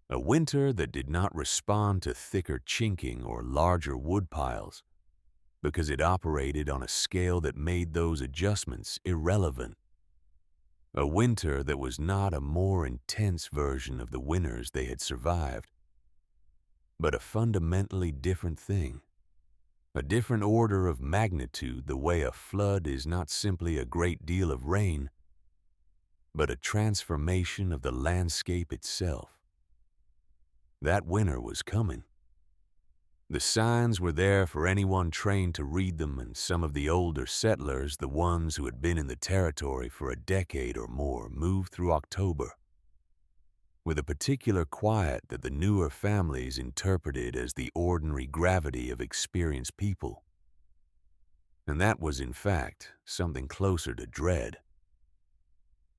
A winter that did not respond to thicker chinking or larger wood piles because it operated on a scale that made those adjustments irrelevant. A winter that was not a more intense version of the winters they had survived, but a fundamentally different thing. A different order of magnitude, the way a flood is not simply a great deal of rain, but a transformation of the landscape itself. That winter was coming. The signs were there for anyone trained to read them, and some of the older settlers, the ones who had been in the territory for a decade or more, moved through October with a particular quiet that the newer families interpreted as the ordinary gravity of experienced people. And that was, in fact, something closer to dread.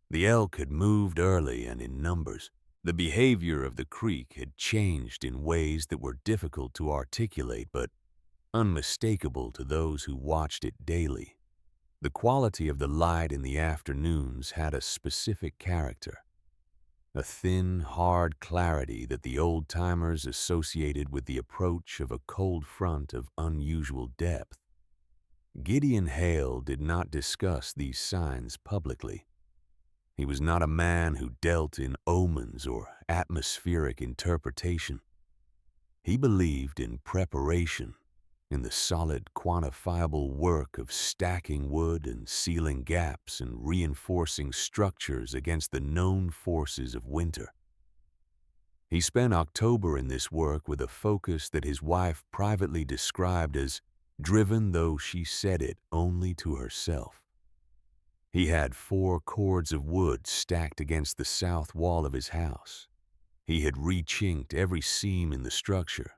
The elk had moved early and in numbers. The behavior of the creek had changed in ways that were difficult to articulate but unmistakable to those who watched it daily. The quality of the light in the afternoons had a specific character, a thin, hard clarity that the old-timers associated with the approach of a cold front of unusual depth. Gideon Hale did not discuss these signs publicly. He was not a man who dealt in omens or atmospheric interpretation. He believed in preparation, in the solid, quantifiable work of stacking wood and sealing gaps and reinforcing structures against the known forces of winter. He spent October in this work with a focus that his wife privately described as driven, though she said it only to herself. He had 4 cords of wood stacked against the south wall of his house. He had re-chinked every seam in the structure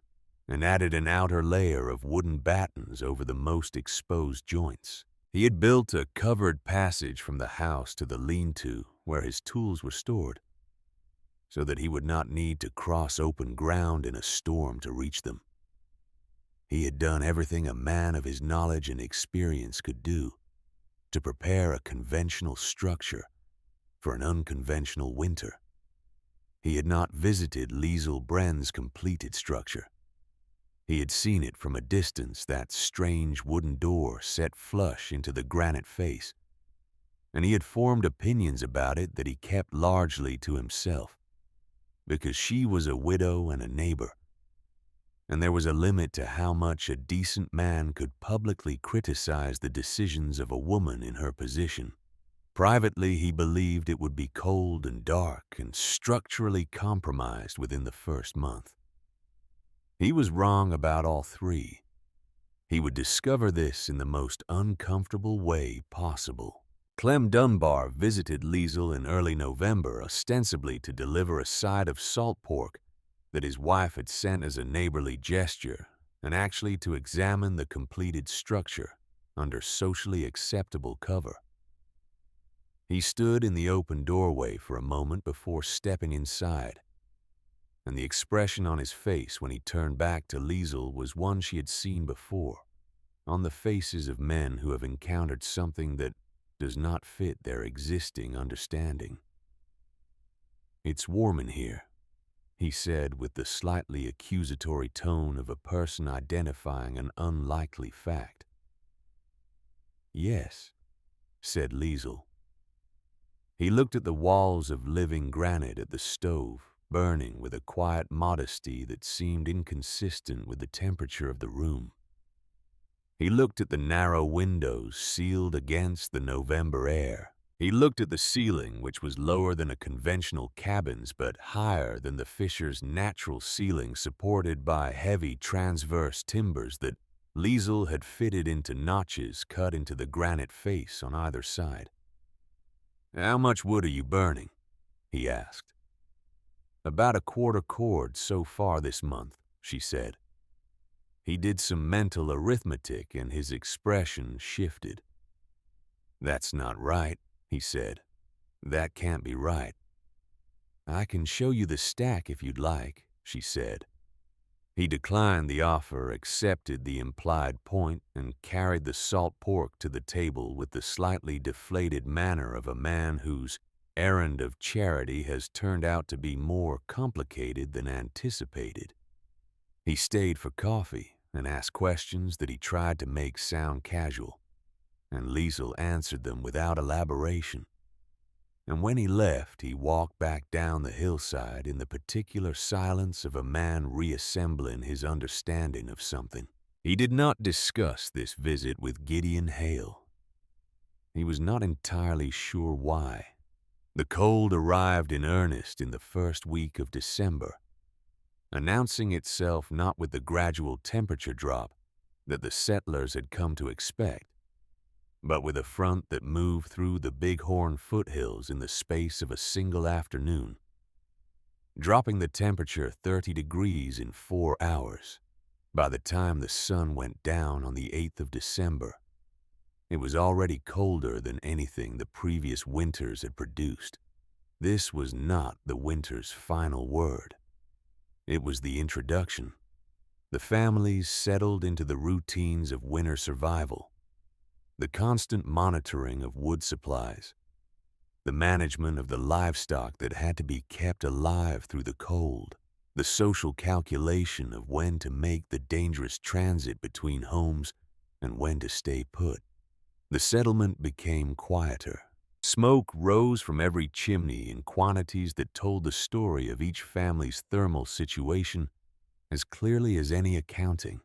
and added an outer layer of wooden battens over the most exposed joints. He had built a covered passage from the house to the lean-to where his tools were stored, so that he would not need to cross open ground in a storm to reach them. He had done everything a man of his knowledge and experience could do to prepare a conventional structure for an unconventional winter. He had not visited Liesl Bren's completed structure. He had seen it from a distance, that strange wooden door set flush into the granite face, and he had formed opinions about it that he kept largely to himself, because she was a widow and a neighbor, and there was a limit to how much a decent man could publicly criticize the decisions of a woman in her position. Privately, he believed it would be cold and dark and structurally compromised within the first month. He was wrong about all 3. He would discover this in the most uncomfortable way possible. Clem Dunbar visited Liesl in early November, ostensibly to deliver a side of salt pork that his wife had sent as a neighborly gesture, and actually to examine the completed structure under socially acceptable cover. He stood in the open doorway for a moment before stepping inside, and the expression on his face when he turned back to Liesl was one she had seen before, on the faces of men who have encountered something that does not fit their existing understanding. "It's warm in here," he said with the slightly accusatory tone of a person identifying an unlikely fact. "Yes," said Liesl. He looked at the walls of living granite at the stove, burning with a quiet modesty that seemed inconsistent with the temperature of the room. He looked at the narrow windows sealed against the November air. He looked at the ceiling, which was lower than a conventional cabin's but higher than the Fisher's natural ceiling, supported by heavy transverse timbers that Liesel had fitted into notches cut into the granite face on either side. "How much wood are you burning?" he asked. "About a quarter cord so far this month," she said. He did some mental arithmetic and his expression shifted. "That's not right," he said. "That can't be right." "I can show you the stack if you'd like," she said. He declined the offer, accepted the implied point, and carried the salt pork to the table with the slightly deflated manner of a man whose errand of charity has turned out to be more complicated than anticipated. He stayed for coffee and asked questions that he tried to make sound casual, and Liesel answered them without elaboration. And when he left, he walked back down the hillside in the particular silence of a man reassembling his understanding of something. He did not discuss this visit with Gideon Hale. He was not entirely sure why. The cold arrived in earnest in the first week of December, announcing itself not with the gradual temperature drop that the settlers had come to expect, but with a front that moved through the Bighorn foothills in the space of a single afternoon, dropping the temperature 30 degrees in 4 hours. By the time the sun went down on the 8th of December, it was already colder than anything the previous winters had produced. This was not the winter's final word. It was the introduction. The families settled into the routines of winter survival, the constant monitoring of wood supplies, the management of the livestock that had to be kept alive through the cold, the social calculation of when to make the dangerous transit between homes and when to stay put. The settlement became quieter. Smoke rose from every chimney in quantities that told the story of each family's thermal situation as clearly as any accounting.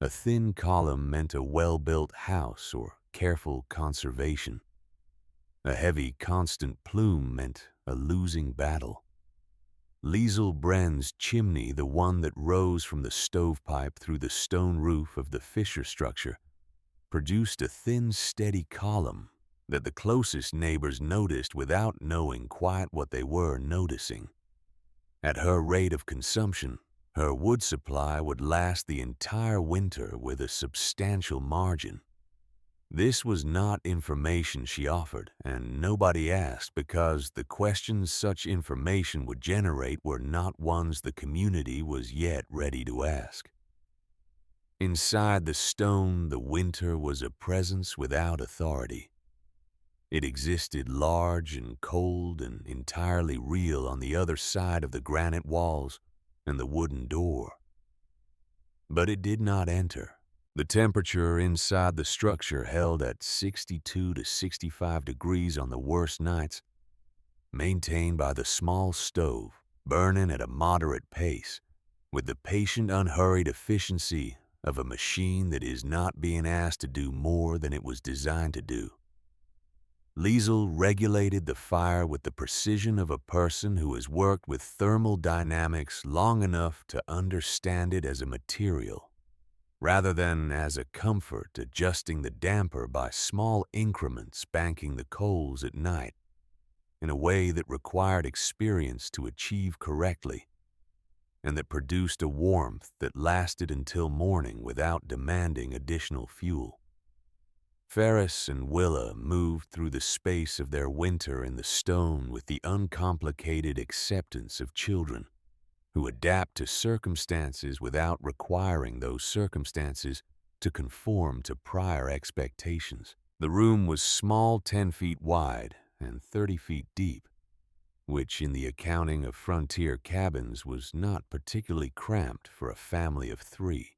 A thin column meant a well-built house or careful conservation. A heavy, constant plume meant a losing battle. Liesel Brenn's chimney, the one that rose from the stovepipe through the stone roof of the Fisher structure, produced a thin, steady column that the closest neighbors noticed without knowing quite what they were noticing. At her rate of consumption, her wood supply would last the entire winter with a substantial margin. This was not information she offered, and nobody asked because the questions such information would generate were not ones the community was yet ready to ask. Inside the stone, the winter was a presence without authority. It existed large and cold and entirely real on the other side of the granite walls and the wooden door. But it did not enter. The temperature inside the structure held at 62 to 65 degrees on the worst nights, maintained by the small stove, burning at a moderate pace, with the patient, unhurried efficiency of a machine that is not being asked to do more than it was designed to do. Liesel regulated the fire with the precision of a person who has worked with thermal dynamics long enough to understand it as a material, rather than as a comfort, adjusting the damper by small increments, banking the coals at night, in a way that required experience to achieve correctly, and that produced a warmth that lasted until morning without demanding additional fuel. Ferris and Willa moved through the space of their winter in the stone with the uncomplicated acceptance of children who adapt to circumstances without requiring those circumstances to conform to prior expectations. The room was small, 10 feet wide and 30 feet deep, which in the accounting of frontier cabins was not particularly cramped for a family of 3.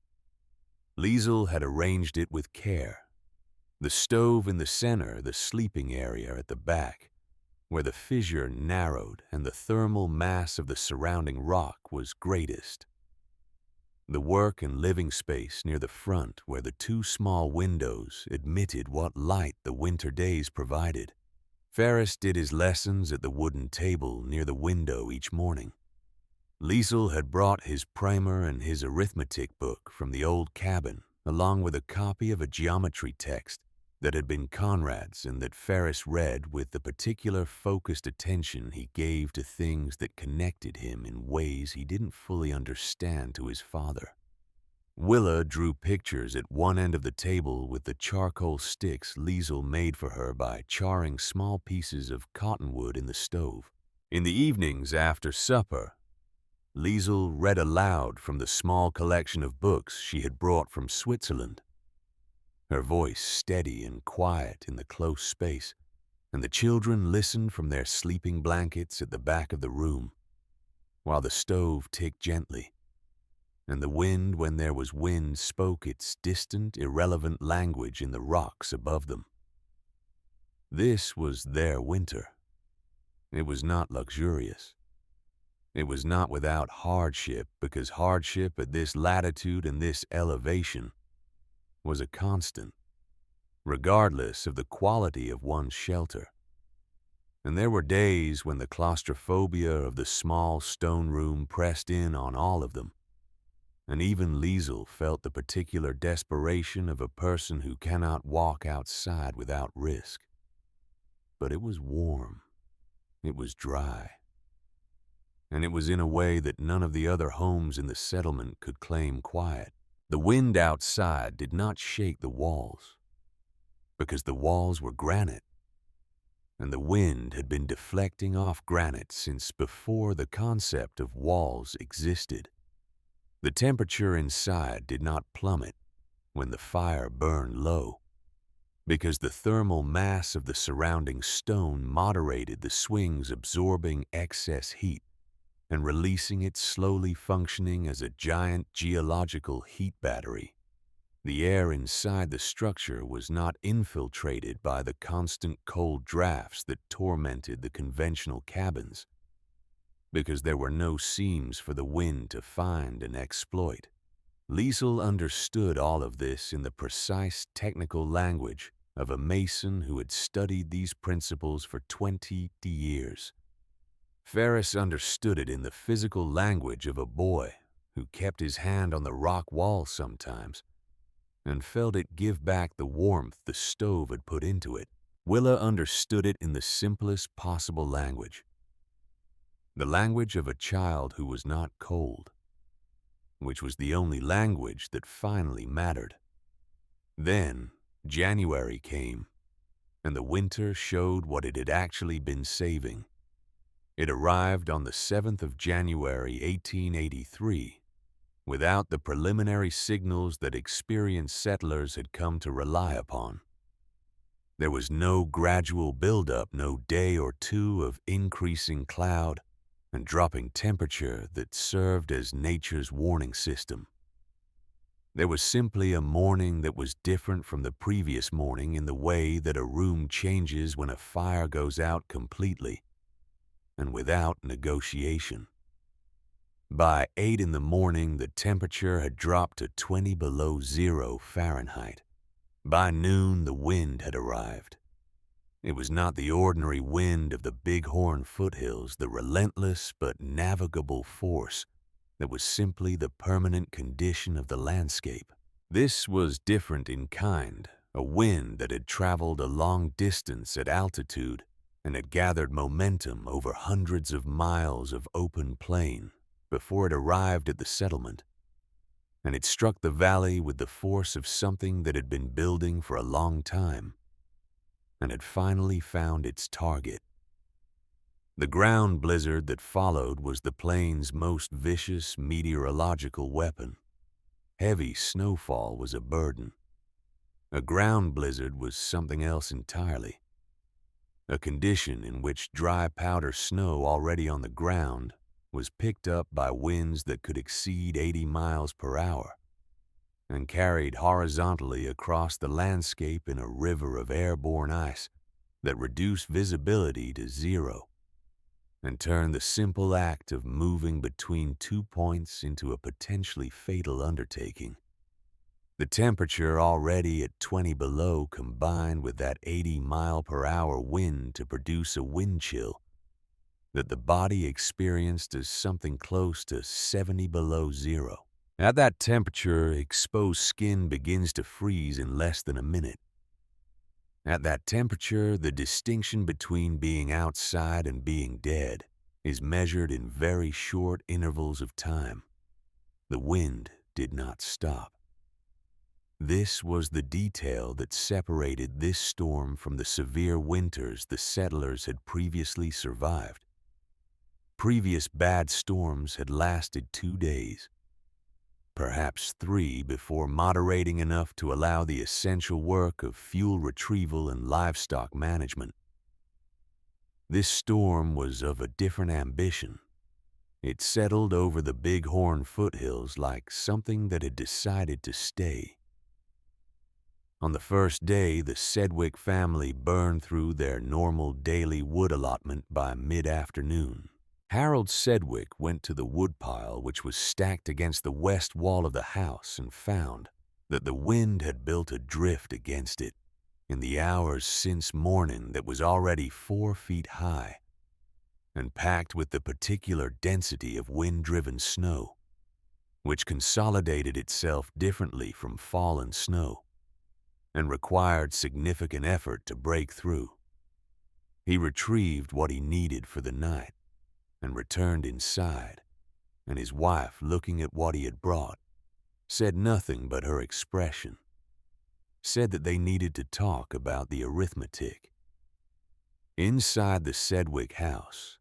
Liesel had arranged it with care. The stove in the center, the sleeping area at the back, where the fissure narrowed and the thermal mass of the surrounding rock was greatest. The work and living space near the front, where the two small windows admitted what light the winter days provided. Ferris did his lessons at the wooden table near the window each morning. Liesel had brought his primer and his arithmetic book from the old cabin, along with a copy of a geometry text that had been Conrad's and that Ferris read with the particular focused attention he gave to things that connected him in ways he didn't fully understand to his father. Willa drew pictures at one end of the table with the charcoal sticks Liesel made for her by charring small pieces of cottonwood in the stove. In the evenings after supper, Liesel read aloud from the small collection of books she had brought from Switzerland. Her voice steady and quiet in the close space, and the children listened from their sleeping blankets at the back of the room, while the stove ticked gently, and the wind, when there was wind, spoke its distant, irrelevant language in the rocks above them. This was their winter. It was not luxurious. It was not without hardship, because hardship at this latitude and this elevation was a constant, regardless of the quality of one's shelter. And there were days when the claustrophobia of the small stone room pressed in on all of them, and even Liesel felt the particular desperation of a person who cannot walk outside without risk. But it was warm, it was dry, and it was in a way that none of the other homes in the settlement could claim quiet. The wind outside did not shake the walls, because the walls were granite, and the wind had been deflecting off granite since before the concept of walls existed. The temperature inside did not plummet when the fire burned low, because the thermal mass of the surrounding stone moderated the swings, absorbing excess heat and releasing it, slowly functioning as a giant geological heat battery. The air inside the structure was not infiltrated by the constant cold drafts that tormented the conventional cabins, because there were no seams for the wind to find and exploit. Liesel understood all of this in the precise technical language of a mason who had studied these principles for 20 years. Ferris understood it in the physical language of a boy who kept his hand on the rock wall sometimes and felt it give back the warmth the stove had put into it. Willa understood it in the simplest possible language, the language of a child who was not cold, which was the only language that finally mattered. Then January came, and the winter showed what it had actually been saving. It arrived on the 7th of January, 1883, without the preliminary signals that experienced settlers had come to rely upon. There was no gradual buildup, no day or two of increasing cloud and dropping temperature that served as nature's warning system. There was simply a morning that was different from the previous morning in the way that a room changes when a fire goes out completely and without negotiation. By 8 in the morning, the temperature had dropped to 20 below zero Fahrenheit. By noon, the wind had arrived. It was not the ordinary wind of the Bighorn foothills, the relentless but navigable force that was simply the permanent condition of the landscape. This was different in kind, a wind that had traveled a long distance at altitude and had gathered momentum over hundreds of miles of open plain before it arrived at the settlement, and it struck the valley with the force of something that had been building for a long time and had finally found its target. The ground blizzard that followed was the plain's most vicious meteorological weapon. Heavy snowfall was a burden. A ground blizzard was something else entirely, a condition in which dry powder snow already on the ground was picked up by winds that could exceed 80 miles per hour and carried horizontally across the landscape in a river of airborne ice that reduced visibility to zero and turned the simple act of moving between 2 points into a potentially fatal undertaking. The temperature already at 20 below combined with that 80-mile-per-hour wind to produce a wind chill that the body experienced as something close to 70 below zero. At that temperature, exposed skin begins to freeze in less than a minute. At that temperature, the distinction between being outside and being dead is measured in very short intervals of time. The wind did not stop. This was the detail that separated this storm from the severe winters the settlers had previously survived. Previous bad storms had lasted 2 days, perhaps 3 before moderating enough to allow the essential work of fuel retrieval and livestock management. This storm was of a different ambition. It settled over the Bighorn foothills like something that had decided to stay. On the first day, the Sedgwick family burned through their normal daily wood allotment by mid-afternoon. Harold Sedgwick went to the woodpile which was stacked against the west wall of the house and found that the wind had built a drift against it in the hours since morning that was already 4 feet high and packed with the particular density of wind-driven snow, which consolidated itself differently from fallen snow and required significant effort to break through. He retrieved what he needed for the night and returned inside, and his wife, looking at what he had brought, said nothing but her expression, said that they needed to talk about the arithmetic. Inside the Sedgwick house,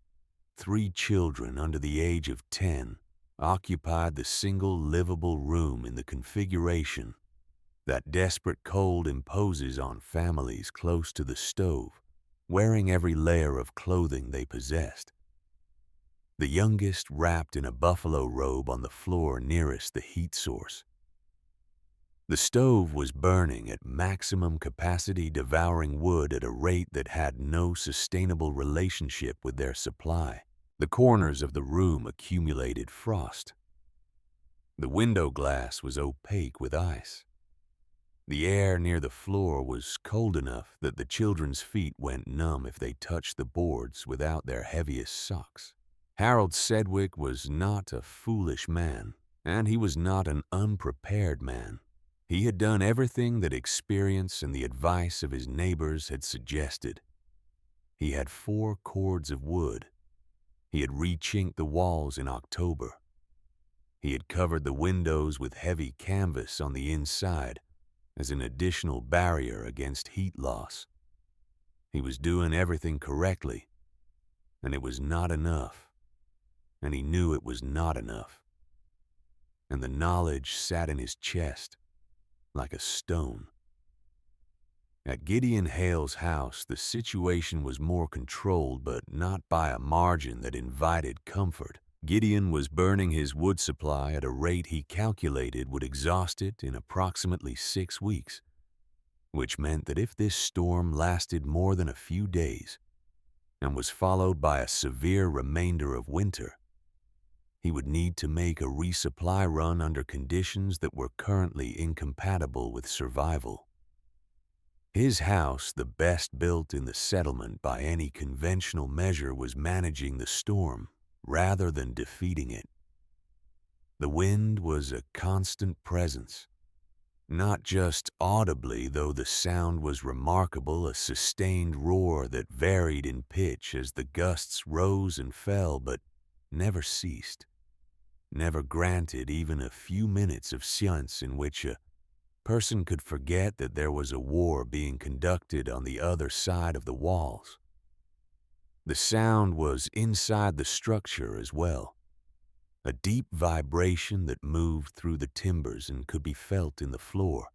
3 children under the age of 10 occupied the single livable room in the configuration that desperate cold imposes on families close to the stove, wearing every layer of clothing they possessed. The youngest wrapped in a buffalo robe on the floor nearest the heat source. The stove was burning at maximum capacity, devouring wood at a rate that had no sustainable relationship with their supply. The corners of the room accumulated frost. The window glass was opaque with ice. The air near the floor was cold enough that the children's feet went numb if they touched the boards without their heaviest socks. Harold Sedgwick was not a foolish man, and he was not an unprepared man. He had done everything that experience and the advice of his neighbors had suggested. He had 4 cords of wood. He had re-chinked the walls in October. He had covered the windows with heavy canvas on the inside as an additional barrier against heat loss. He was doing everything correctly, and it was not enough, and he knew it was not enough. And the knowledge sat in his chest like a stone. At Gideon Hale's house, the situation was more controlled, but not by a margin that invited comfort. Gideon was burning his wood supply at a rate he calculated would exhaust it in approximately 6 weeks, which meant that if this storm lasted more than a few days and was followed by a severe remainder of winter, he would need to make a resupply run under conditions that were currently incompatible with survival. His house, the best built in the settlement by any conventional measure, was managing the storm rather than defeating it. The wind was a constant presence, not just audibly, though the sound was remarkable, a sustained roar that varied in pitch as the gusts rose and fell, but never ceased, never granted even a few minutes of silence in which a person could forget that there was a war being conducted on the other side of the walls. The sound was inside the structure as well, a deep vibration that moved through the timbers and could be felt in the floor,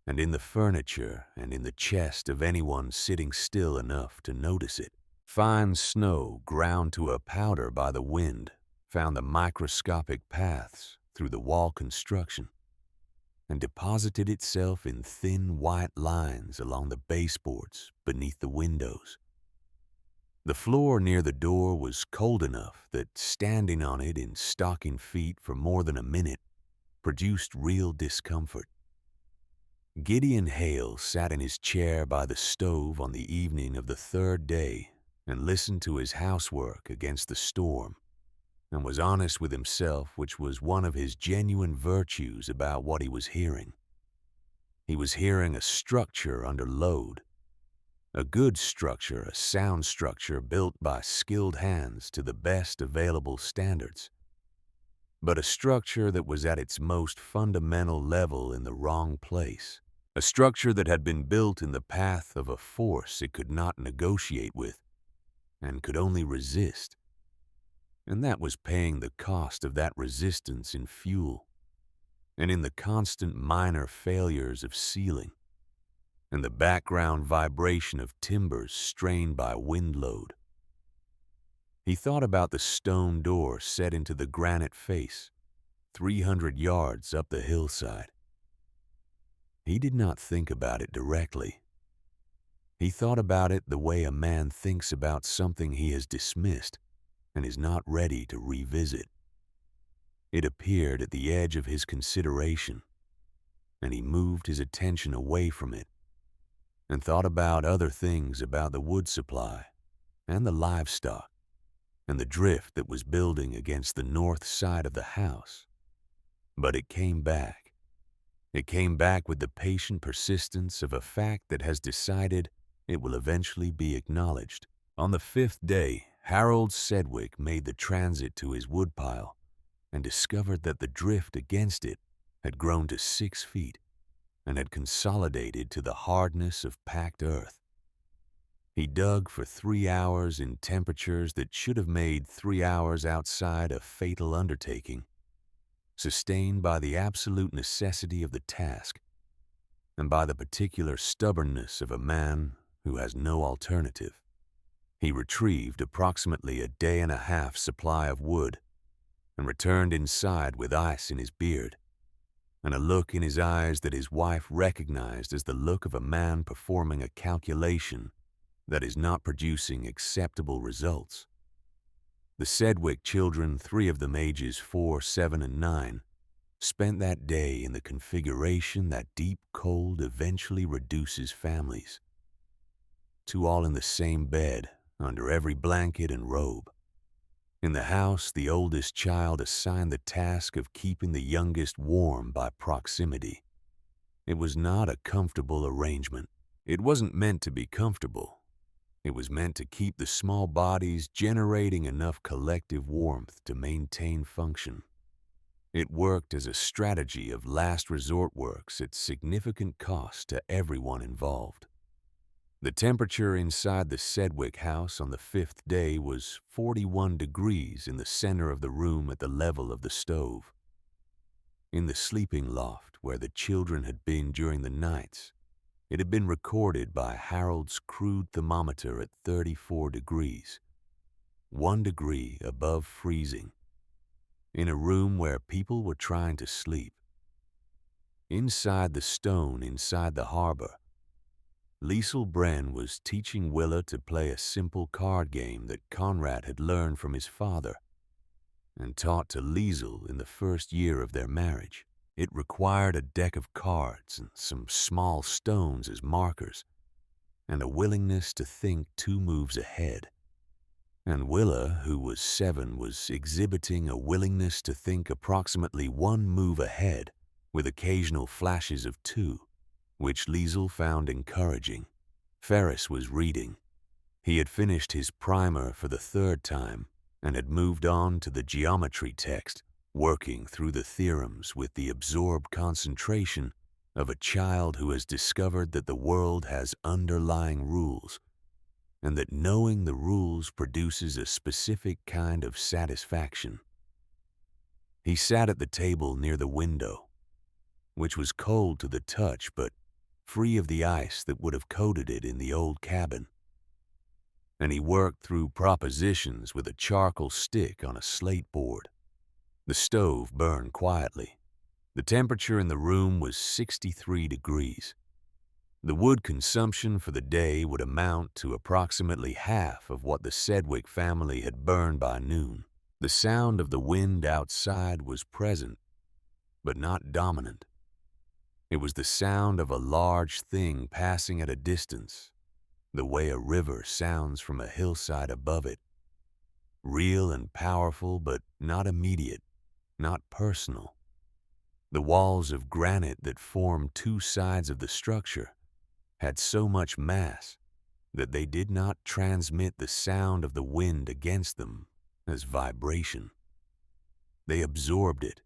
and in the furniture, and in the chest of anyone sitting still enough to notice it. Fine snow, ground to a powder by the wind, found the microscopic paths through the wall construction, and deposited itself in thin white lines along the baseboards beneath the windows. The floor near the door was cold enough that standing on it in stocking feet for more than a minute produced real discomfort. Gideon Hale sat in his chair by the stove on the evening of the third day and listened to his housework against the storm, and was honest with himself, which was one of his genuine virtues about what he was hearing. He was hearing a structure under load, a good structure, a sound structure built by skilled hands to the best available standards, but a structure that was at its most fundamental level in the wrong place, a structure that had been built in the path of a force it could not negotiate with and could only resist, and that was paying the cost of that resistance in fuel and in the constant minor failures of sealing and the background vibration of timbers strained by wind load. He thought about the stone door set into the granite face, 300 yards up the hillside. He did not think about it directly. He thought about it the way a man thinks about something he has dismissed and is not ready to revisit. It appeared at the edge of his consideration, and he moved his attention away from it and thought about other things, about the wood supply and the livestock and the drift that was building against the north side of the house. But it came back. It came back with the patient persistence of a fact that has decided it will eventually be acknowledged. On the fifth day, Harold Sedgwick made the transit to his woodpile and discovered that the drift against it had grown to 6 feet and had consolidated to the hardness of packed earth. He dug for 3 hours in temperatures that should have made 3 hours outside a fatal undertaking, sustained by the absolute necessity of the task and by the particular stubbornness of a man who has no alternative. He retrieved approximately a day and a half supply of wood and returned inside with ice in his beard and a look in his eyes that his wife recognized as the look of a man performing a calculation that is not producing acceptable results. The Sedgwick children, 3 of them ages 4, 7, and 9, spent that day in the configuration that deep cold eventually reduces families to all in the same bed, under every blanket and robe. In the house, the oldest child assigned the task of keeping the youngest warm by proximity. It was not a comfortable arrangement. It wasn't meant to be comfortable. It was meant to keep the small bodies generating enough collective warmth to maintain function. It worked as a strategy of last resort works at significant cost to everyone involved. The temperature inside the Sedgwick house on the 5th day was 41 degrees in the center of the room at the level of the stove. In the sleeping loft where the children had been during the nights, it had been recorded by Harold's crude thermometer at 34 degrees, 1 degree above freezing, in a room where people were trying to sleep. Inside the stone inside the harbor, Liesl Bren was teaching Willa to play a simple card game that Conrad had learned from his father and taught to Liesl in the first year of their marriage. It required a deck of cards and some small stones as markers and a willingness to think 2 moves ahead. And Willa, who was 7, was exhibiting a willingness to think approximately 1 move ahead with occasional flashes of 2. Which Liesl found encouraging. Ferris was reading. He had finished his primer for the 3rd time and had moved on to the geometry text, working through the theorems with the absorbed concentration of a child who has discovered that the world has underlying rules and that knowing the rules produces a specific kind of satisfaction. He sat at the table near the window, which was cold to the touch but free of the ice that would have coated it in the old cabin. And he worked through propositions with a charcoal stick on a slate board. The stove burned quietly, The temperature in the room was 63 degrees. The wood consumption for the day would amount to approximately half of what the Sedgwick family had burned by noon. The sound of the wind outside was present, but not dominant. It was the sound of a large thing passing at a distance, the way a river sounds from a hillside above it. Real and powerful, but not immediate, not personal. The walls of granite that formed two sides of the structure had so much mass that they did not transmit the sound of the wind against them as vibration. They absorbed it.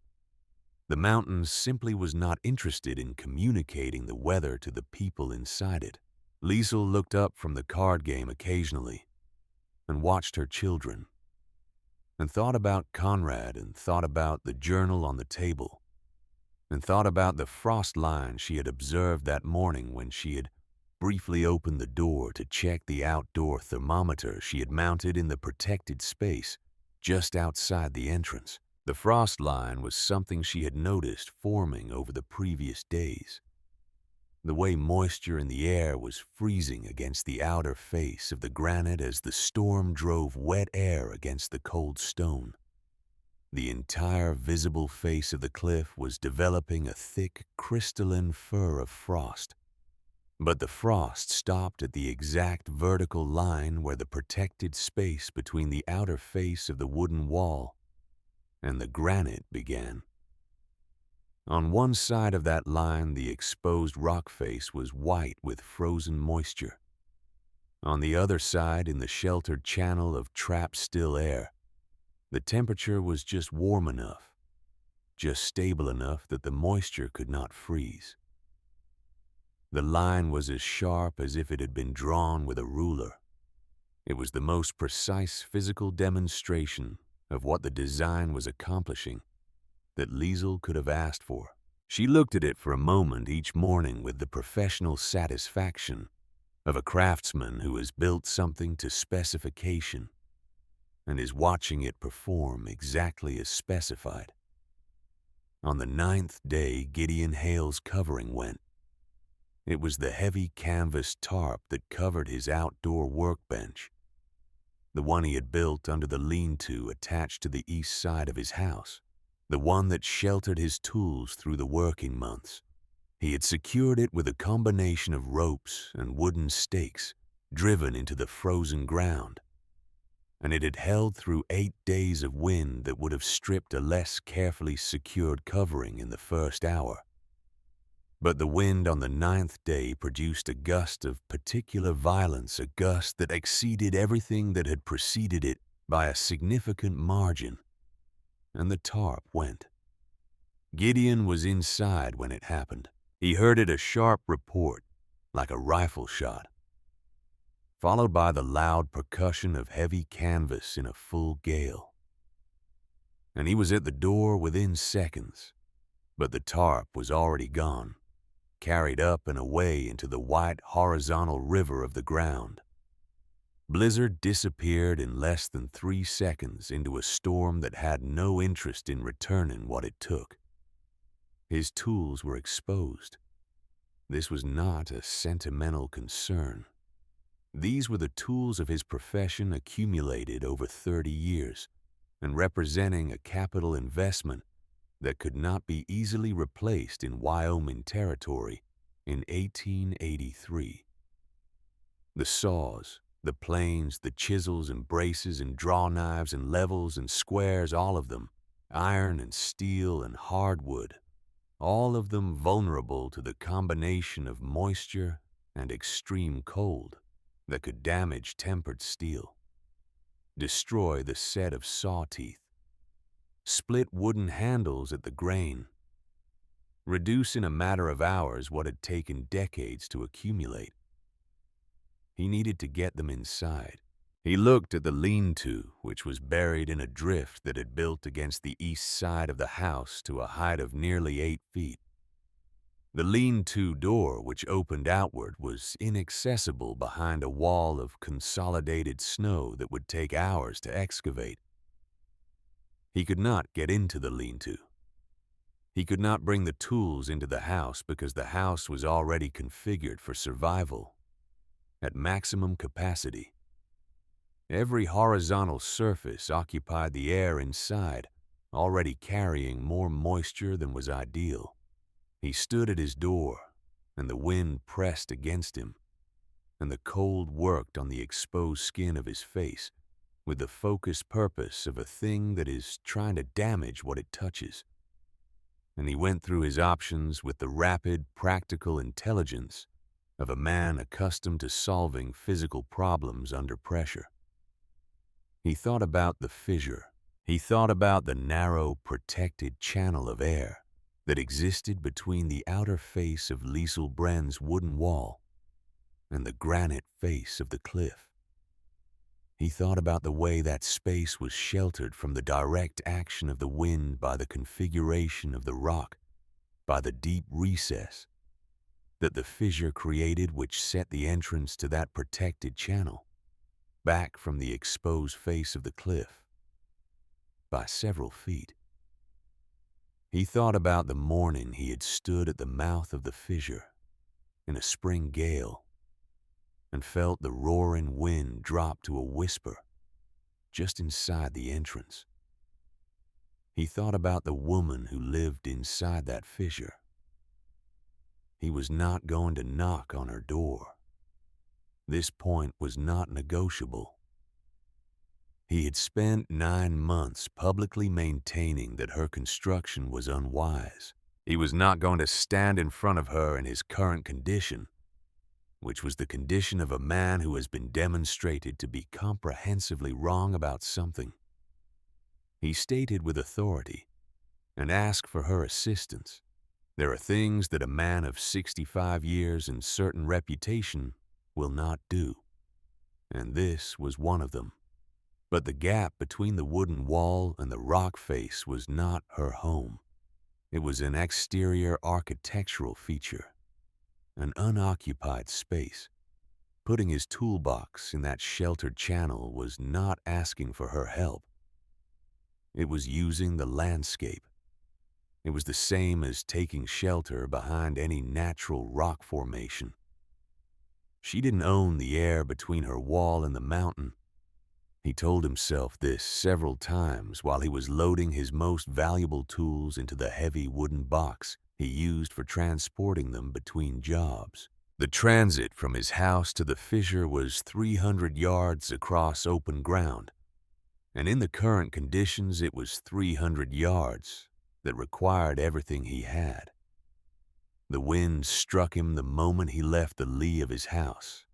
The mountain simply was not interested in communicating the weather to the people inside it. Liesel looked up from the card game occasionally and watched her children, and thought about Conrad, and thought about the journal on the table, and thought about the frost line she had observed that morning when she had briefly opened the door to check the outdoor thermometer she had mounted in the protected space just outside the entrance. The frost line was something she had noticed forming over the previous days. The way moisture in the air was freezing against the outer face of the granite as the storm drove wet air against the cold stone. The entire visible face of the cliff was developing a thick, crystalline fur of frost. But the frost stopped at the exact vertical line where the protected space between the outer face of the wooden wall and the granite began. On one side of that line, the exposed rock face was white with frozen moisture. On the other side, in the sheltered channel of trapped still air, the temperature was just warm enough, just stable enough that the moisture could not freeze. The line was as sharp as if it had been drawn with a ruler. It was the most precise physical demonstration of what the design was accomplishing that Liesel could have asked for. She looked at it for a moment each morning with the professional satisfaction of a craftsman who has built something to specification and is watching it perform exactly as specified. On the 9th day, Gideon Hale's covering went. It was the heavy canvas tarp that covered his outdoor workbench, the one he had built under the lean-to attached to the east side of his house, the one that sheltered his tools through the working months. He had secured it with a combination of ropes and wooden stakes driven into the frozen ground, and it had held through 8 days of wind that would have stripped a less carefully secured covering in the first hour. But the wind on the 9th day produced a gust of particular violence, a gust that exceeded everything that had preceded it by a significant margin, and the tarp went. Gideon was inside when it happened. He heard it a sharp report, like a rifle shot, followed by the loud percussion of heavy canvas in a full gale. And he was at the door within seconds, but the tarp was already gone, carried up and away into the white horizontal river of the ground. Blizzard disappeared in less than 3 seconds into a storm that had no interest in returning what it took. His tools were exposed. This was not a sentimental concern. These were the tools of his profession accumulated over 30 years and representing a capital investment that could not be easily replaced in Wyoming territory in 1883. The saws, the planes, the chisels and braces and draw knives and levels and squares, all of them, iron and steel and hardwood, all of them vulnerable to the combination of moisture and extreme cold that could damage tempered steel, destroy the set of saw teeth, split wooden handles at the grain, reduce in a matter of hours what had taken decades to accumulate. He needed to get them inside. He looked at the lean-to, which was buried in a drift that had built against the east side of the house to a height of nearly 8 feet. The lean-to door, which opened outward, was inaccessible behind a wall of consolidated snow that would take hours to excavate. He could not get into the lean-to. He could not bring the tools into the house because the house was already configured for survival at maximum capacity. Every horizontal surface occupied the air inside, already carrying more moisture than was ideal. He stood at his door, and the wind pressed against him, and the cold worked on the exposed skin of his face with the focused purpose of a thing that is trying to damage what it touches. And he went through his options with the rapid, practical intelligence of a man accustomed to solving physical problems under pressure. He thought about the fissure. He thought about the narrow, protected channel of air that existed between the outer face of Liesl Brenn's wooden wall and the granite face of the cliff. He thought about the way that space was sheltered from the direct action of the wind by the configuration of the rock, by the deep recess that the fissure created, which set the entrance to that protected channel back from the exposed face of the cliff by several feet. He thought about the morning he had stood at the mouth of the fissure in a spring gale and felt the roaring wind drop to a whisper just inside the entrance. He thought about the woman who lived inside that fissure. He was not going to knock on her door. This point was not negotiable. He had spent 9 months publicly maintaining that her construction was unwise. He was not going to stand in front of her in his current condition, which was the condition of a man who has been demonstrated to be comprehensively wrong about something. He stated with authority and asked for her assistance. There are things that a man of 65 years and certain reputation will not do, and this was one of them. But the gap between the wooden wall and the rock face was not her home. It was an exterior architectural feature, an unoccupied space. Putting his toolbox in that sheltered channel was not asking for her help. It was using the landscape. It was the same as taking shelter behind any natural rock formation. She didn't own the air between her wall and the mountain. He told himself this several times while he was loading his most valuable tools into the heavy wooden box he used for transporting them between jobs. The transit from his house to the fissure was 300 yards across open ground, and in the current conditions it was 300 yards that required everything he had. The wind struck him the moment he left the lee of his house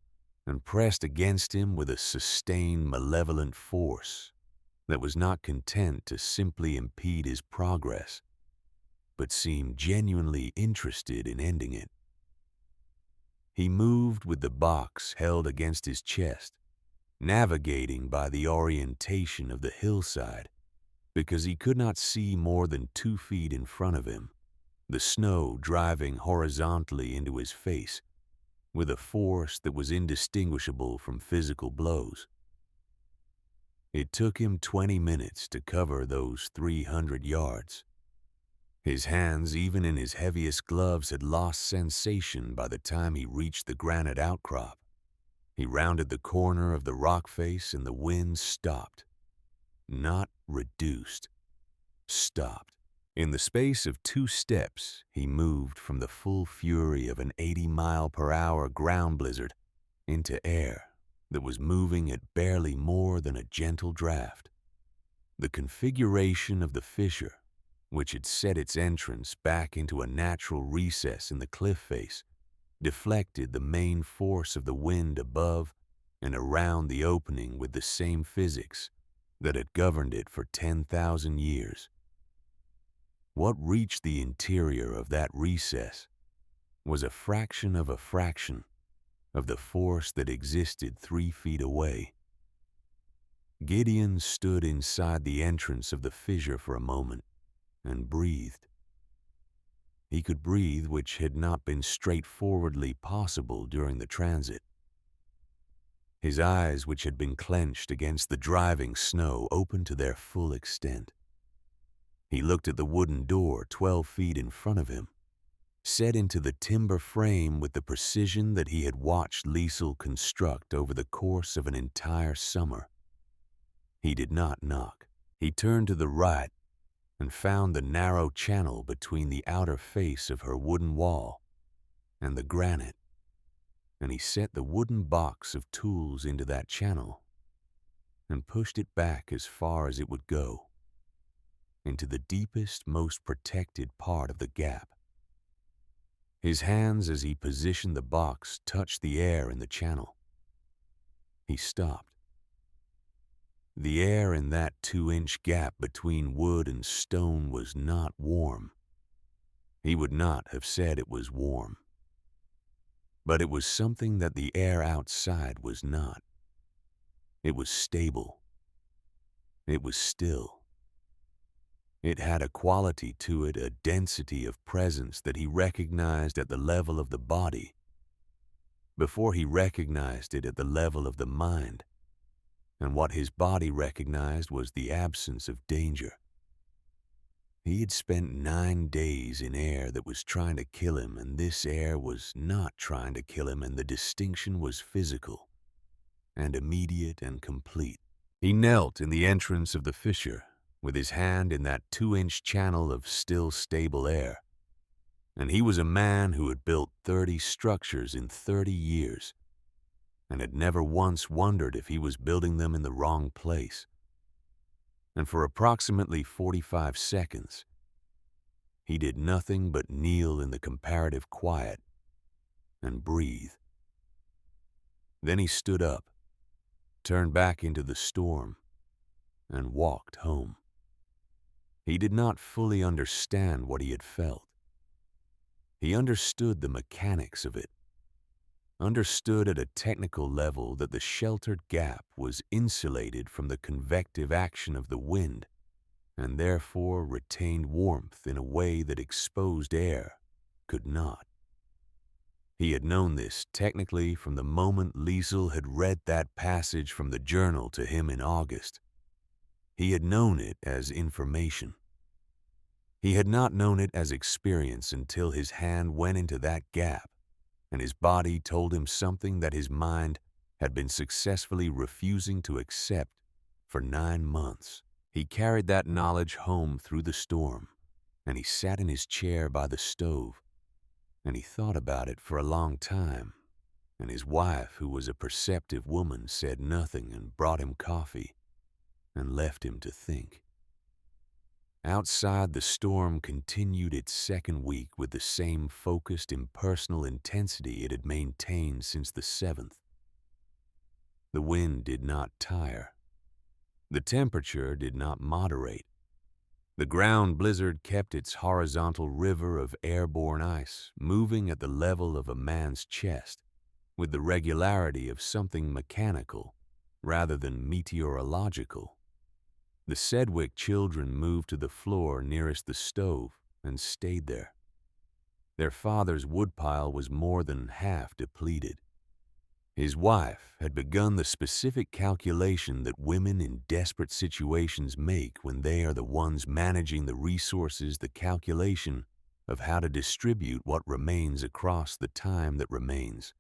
and pressed against him with a sustained malevolent force that was not content to simply impede his progress, but seemed genuinely interested in ending it. He moved with the box held against his chest, navigating by the orientation of the hillside because he could not see more than 2 feet in front of him, the snow driving horizontally into his face with a force that was indistinguishable from physical blows. It took him 20 minutes to cover those 300 yards. His hands, even in his heaviest gloves, had lost sensation by the time he reached the granite outcrop. He rounded the corner of the rock face and the wind stopped. Not reduced. Stopped. In the space of 2 steps, he moved from the full fury of an 80-mile-per-hour ground blizzard into air that was moving at barely more than a gentle draft. The configuration of the fissure, which had set its entrance back into a natural recess in the cliff face, deflected the main force of the wind above and around the opening with the same physics that had governed it for 10,000 years. What reached the interior of that recess was a fraction of the force that existed 3 feet away. Gideon stood inside the entrance of the fissure for a moment and breathed. He could breathe, which had not been straightforwardly possible during the transit. His eyes, which had been clenched against the driving snow, opened to their full extent. He looked at the wooden door 12 feet in front of him, set into the timber frame with the precision that he had watched Liesel construct over the course of an entire summer. He did not knock. He turned to the right and found the narrow channel between the outer face of her wooden wall and the granite, and he set the wooden box of tools into that channel and pushed it back as far as it would go, into the deepest, most protected part of the gap. His hands, as he positioned the box, touched the air in the channel. He stopped. The air in that 2-inch gap between wood and stone was not warm. He would not have said it was warm. But it was something that the air outside was not. It was stable. It was still. It had a quality to it, a density of presence that he recognized at the level of the body, before he recognized it at the level of the mind. And what his body recognized was the absence of danger. He had spent 9 days in air that was trying to kill him, and this air was not trying to kill him, and the distinction was physical and immediate and complete. He knelt in the entrance of the fissure, with his hand in that 2-inch channel of still stable air. And he was a man who had built 30 structures in 30 years, and had never once wondered if he was building them in the wrong place. And for approximately 45 seconds, he did nothing but kneel in the comparative quiet and breathe. Then he stood up, turned back into the storm, and walked home. He did not fully understand what he had felt. He understood the mechanics of it, understood at a technical level that the sheltered gap was insulated from the convective action of the wind, and therefore retained warmth in a way that exposed air could not. He had known this technically from the moment Liesel had read that passage from the journal to him in August. He had known it as information. He had not known it as experience until his hand went into that gap and his body told him something that his mind had been successfully refusing to accept for 9 months. He carried that knowledge home through the storm, and he sat in his chair by the stove, and he thought about it for a long time, and his wife, who was a perceptive woman, said nothing and brought him coffee and left him to think. Outside, the storm continued its second week with the same focused, impersonal intensity it had maintained since the 7th. The wind did not tire. The temperature did not moderate. The ground blizzard kept its horizontal river of airborne ice moving at the level of a man's chest with the regularity of something mechanical rather than meteorological. The Sedgwick children moved to the floor nearest the stove and stayed there. Their father's woodpile was more than half depleted. His wife had begun the specific calculation that women in desperate situations make when they are the ones managing the resources, the calculation of how to distribute what remains across the time that remains.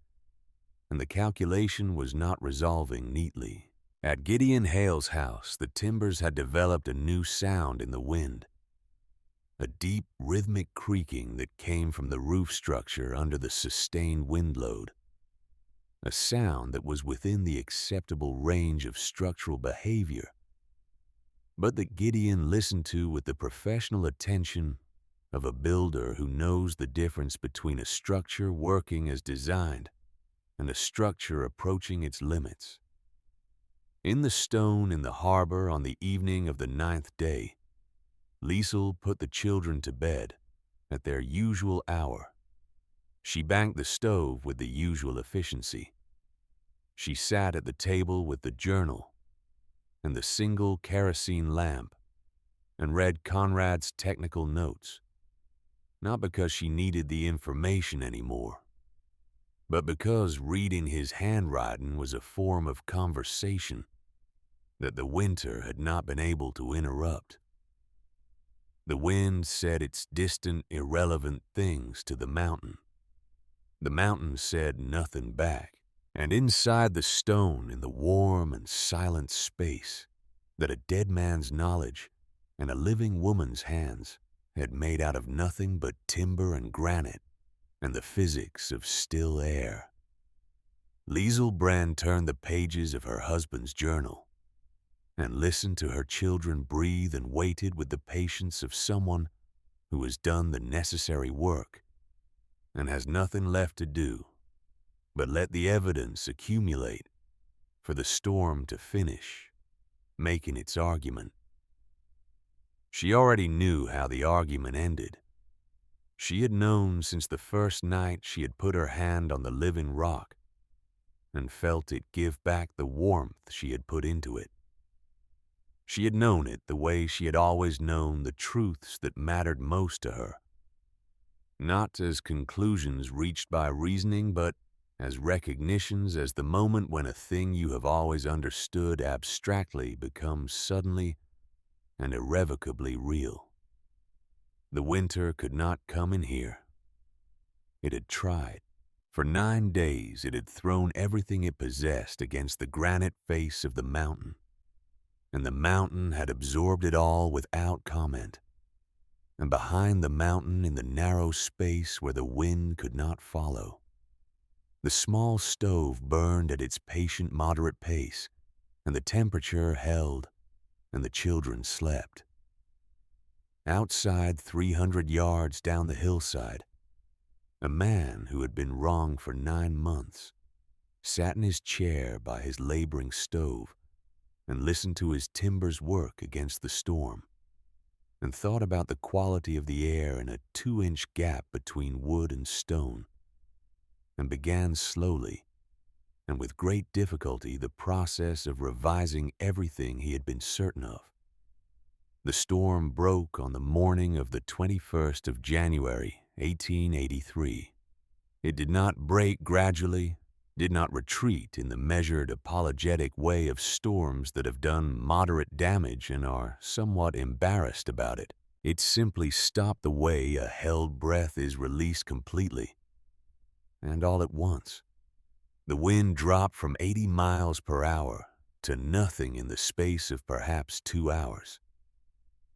And the calculation was not resolving neatly. At Gideon Hale's house, the timbers had developed a new sound in the wind, a deep, rhythmic creaking that came from the roof structure under the sustained wind load, a sound that was within the acceptable range of structural behavior, but that Gideon listened to with the professional attention of a builder who knows the difference between a structure working as designed and a structure approaching its limits. In the stone in the harbor on the evening of the 9th day, Liesel put the children to bed at their usual hour. She banked the stove with the usual efficiency. She sat at the table with the journal and the single kerosene lamp and read Conrad's technical notes, not because she needed the information anymore, but because reading his handwriting was a form of conversation that the winter had not been able to interrupt. The wind said its distant, irrelevant things to the mountain. The mountain said nothing back. And inside the stone, in the warm and silent space that a dead man's knowledge and a living woman's hands had made out of nothing but timber and granite and the physics of still air, Liesel Brand turned the pages of her husband's journal and listened to her children breathe and waited with the patience of someone who has done the necessary work and has nothing left to do but let the evidence accumulate for the storm to finish making its argument. She already knew how the argument ended. She had known since the first night she had put her hand on the living rock and felt it give back the warmth she had put into it. She had known it the way she had always known the truths that mattered most to her, not as conclusions reached by reasoning, but as recognitions, as the moment when a thing you have always understood abstractly becomes suddenly and irrevocably real. The winter could not come in here. It had tried. For 9 days it had thrown everything it possessed against the granite face of the mountain, and the mountain had absorbed it all without comment. And behind the mountain, in the narrow space where the wind could not follow, the small stove burned at its patient, moderate pace, and the temperature held, and the children slept. Outside, 300 yards down the hillside, a man who had been wrong for 9 months sat in his chair by his laboring stove and listened to his timbers work against the storm, and thought about the quality of the air in a 2-inch gap between wood and stone, and began slowly and with great difficulty the process of revising everything he had been certain of. The storm broke on the morning of the 21st of January, 1883. It did not break gradually, did not retreat in the measured, apologetic way of storms that have done moderate damage and are somewhat embarrassed about it. It simply stopped the way a held breath is released completely. And all at once, the wind dropped from 80 miles per hour to nothing in the space of perhaps 2 hours.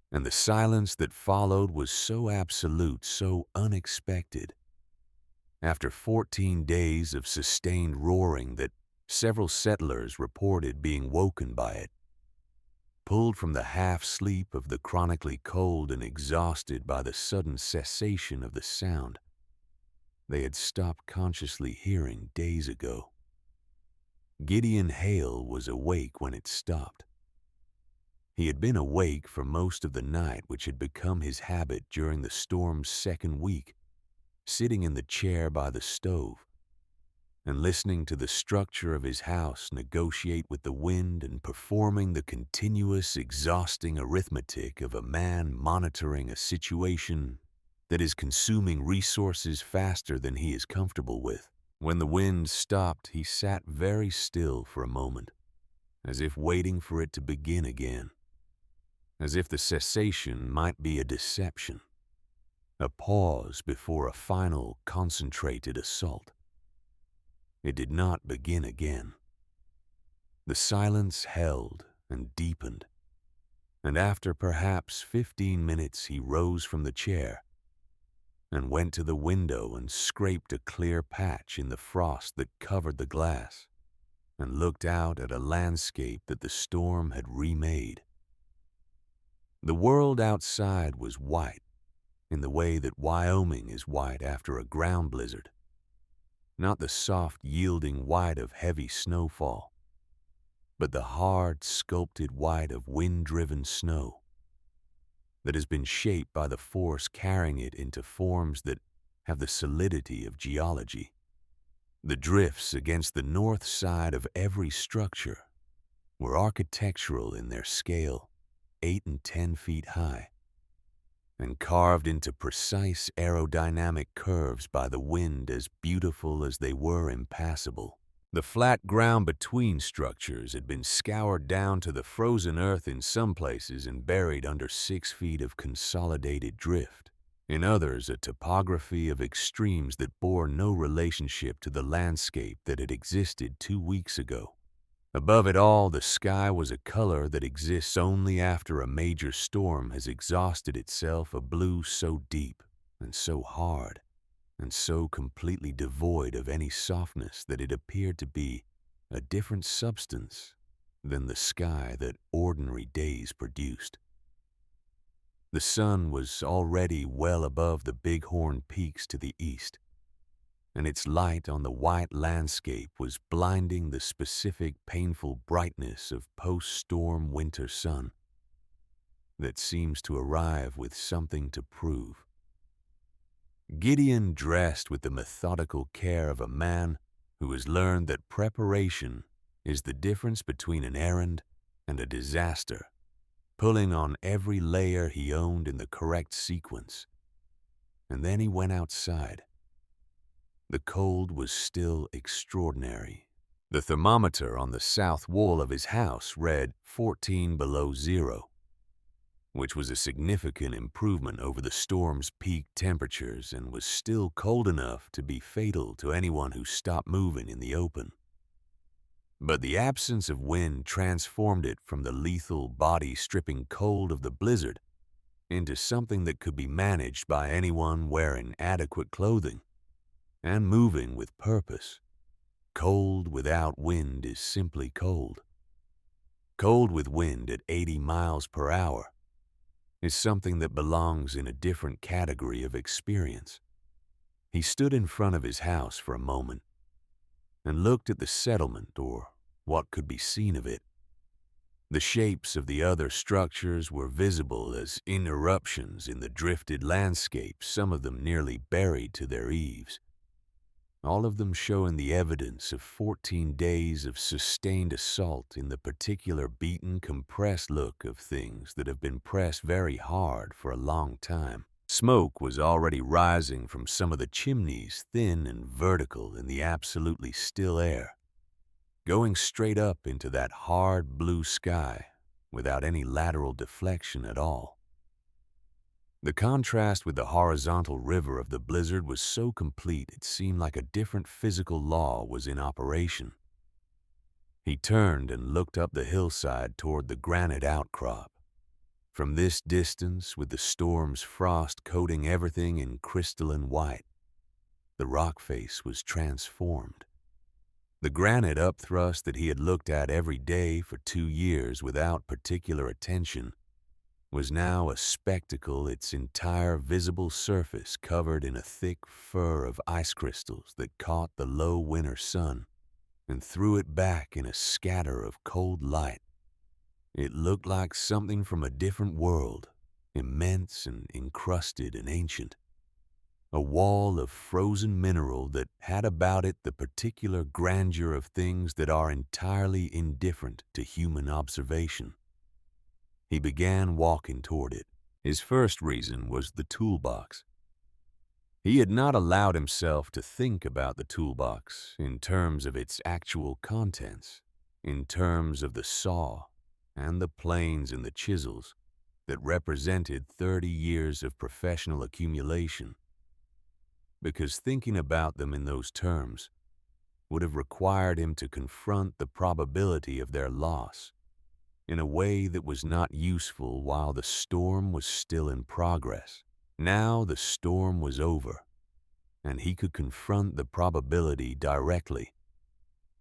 And the silence that followed was so absolute, so unexpected. After 14 days of sustained roaring that several settlers reported being woken by it, pulled from the half-sleep of the chronically cold and exhausted by the sudden cessation of the sound they had stopped consciously hearing days ago. Gideon Hale was awake when it stopped. He had been awake for most of the night, which had become his habit during the storm's second week, sitting in the chair by the stove and listening to the structure of his house negotiate with the wind and performing the continuous, exhausting arithmetic of a man monitoring a situation that is consuming resources faster than he is comfortable with. When the wind stopped, he sat very still for a moment, as if waiting for it to begin again, as if the cessation might be a deception, a pause before a final, concentrated assault. It did not begin again. The silence held and deepened, and after perhaps 15 minutes he rose from the chair and went to the window and scraped a clear patch in the frost that covered the glass and looked out at a landscape that the storm had remade. The world outside was white in the way that Wyoming is white after a ground blizzard, not the soft, yielding white of heavy snowfall, but the hard, sculpted white of wind-driven snow that has been shaped by the force carrying it into forms that have the solidity of geology. The drifts against the north side of every structure were architectural in their scale, 8 and 10 feet high, and carved into precise aerodynamic curves by the wind as beautiful as they were impassable. The flat ground between structures had been scoured down to the frozen earth in some places and buried under 6 feet of consolidated drift. In others, a topography of extremes that bore no relationship to the landscape that had existed 2 weeks ago. Above it all, the sky was a color that exists only after a major storm has exhausted itself, a blue so deep and so hard and so completely devoid of any softness that it appeared to be a different substance than the sky that ordinary days produced. The sun was already well above the Bighorn Peaks to the east, and its light on the white landscape was blinding the specific, painful brightness of post-storm winter sun that seems to arrive with something to prove. Gideon dressed with the methodical care of a man who has learned that preparation is the difference between an errand and a disaster, pulling on every layer he owned in the correct sequence. And then he went outside. The cold was still extraordinary. The thermometer on the south wall of his house read 14 below zero, which was a significant improvement over the storm's peak temperatures and was still cold enough to be fatal to anyone who stopped moving in the open. But the absence of wind transformed it from the lethal, body-stripping cold of the blizzard into something that could be managed by anyone wearing adequate clothing and moving with purpose. Cold without wind is simply cold. Cold with wind at 80 miles per hour is something that belongs in a different category of experience. He stood in front of his house for a moment and looked at the settlement, or what could be seen of it. The shapes of the other structures were visible as interruptions in the drifted landscape, some of them nearly buried to their eaves, all of them showing the evidence of 14 days of sustained assault in the particular beaten, compressed look of things that have been pressed very hard for a long time. Smoke was already rising from some of the chimneys, thin and vertical in the absolutely still air, going straight up into that hard blue sky without any lateral deflection at all. The contrast with the horizontal river of the blizzard was so complete it seemed like a different physical law was in operation. He turned and looked up the hillside toward the granite outcrop. From this distance, with the storm's frost coating everything in crystalline white, the rock face was transformed. The granite upthrust that he had looked at every day for 2 years without particular attention was now a spectacle, its entire visible surface covered in a thick fur of ice crystals that caught the low winter sun and threw it back in a scatter of cold light. It looked like something from a different world, immense and encrusted and ancient. A wall of frozen mineral that had about it the particular grandeur of things that are entirely indifferent to human observation. He began walking toward it. His first reason was the toolbox. He had not allowed himself to think about the toolbox in terms of its actual contents, in terms of the saw and the planes and the chisels that represented 30 years of professional accumulation, because thinking about them in those terms would have required him to confront the probability of their loss in a way that was not useful while the storm was still in progress. Now the storm was over, and he could confront the probability directly.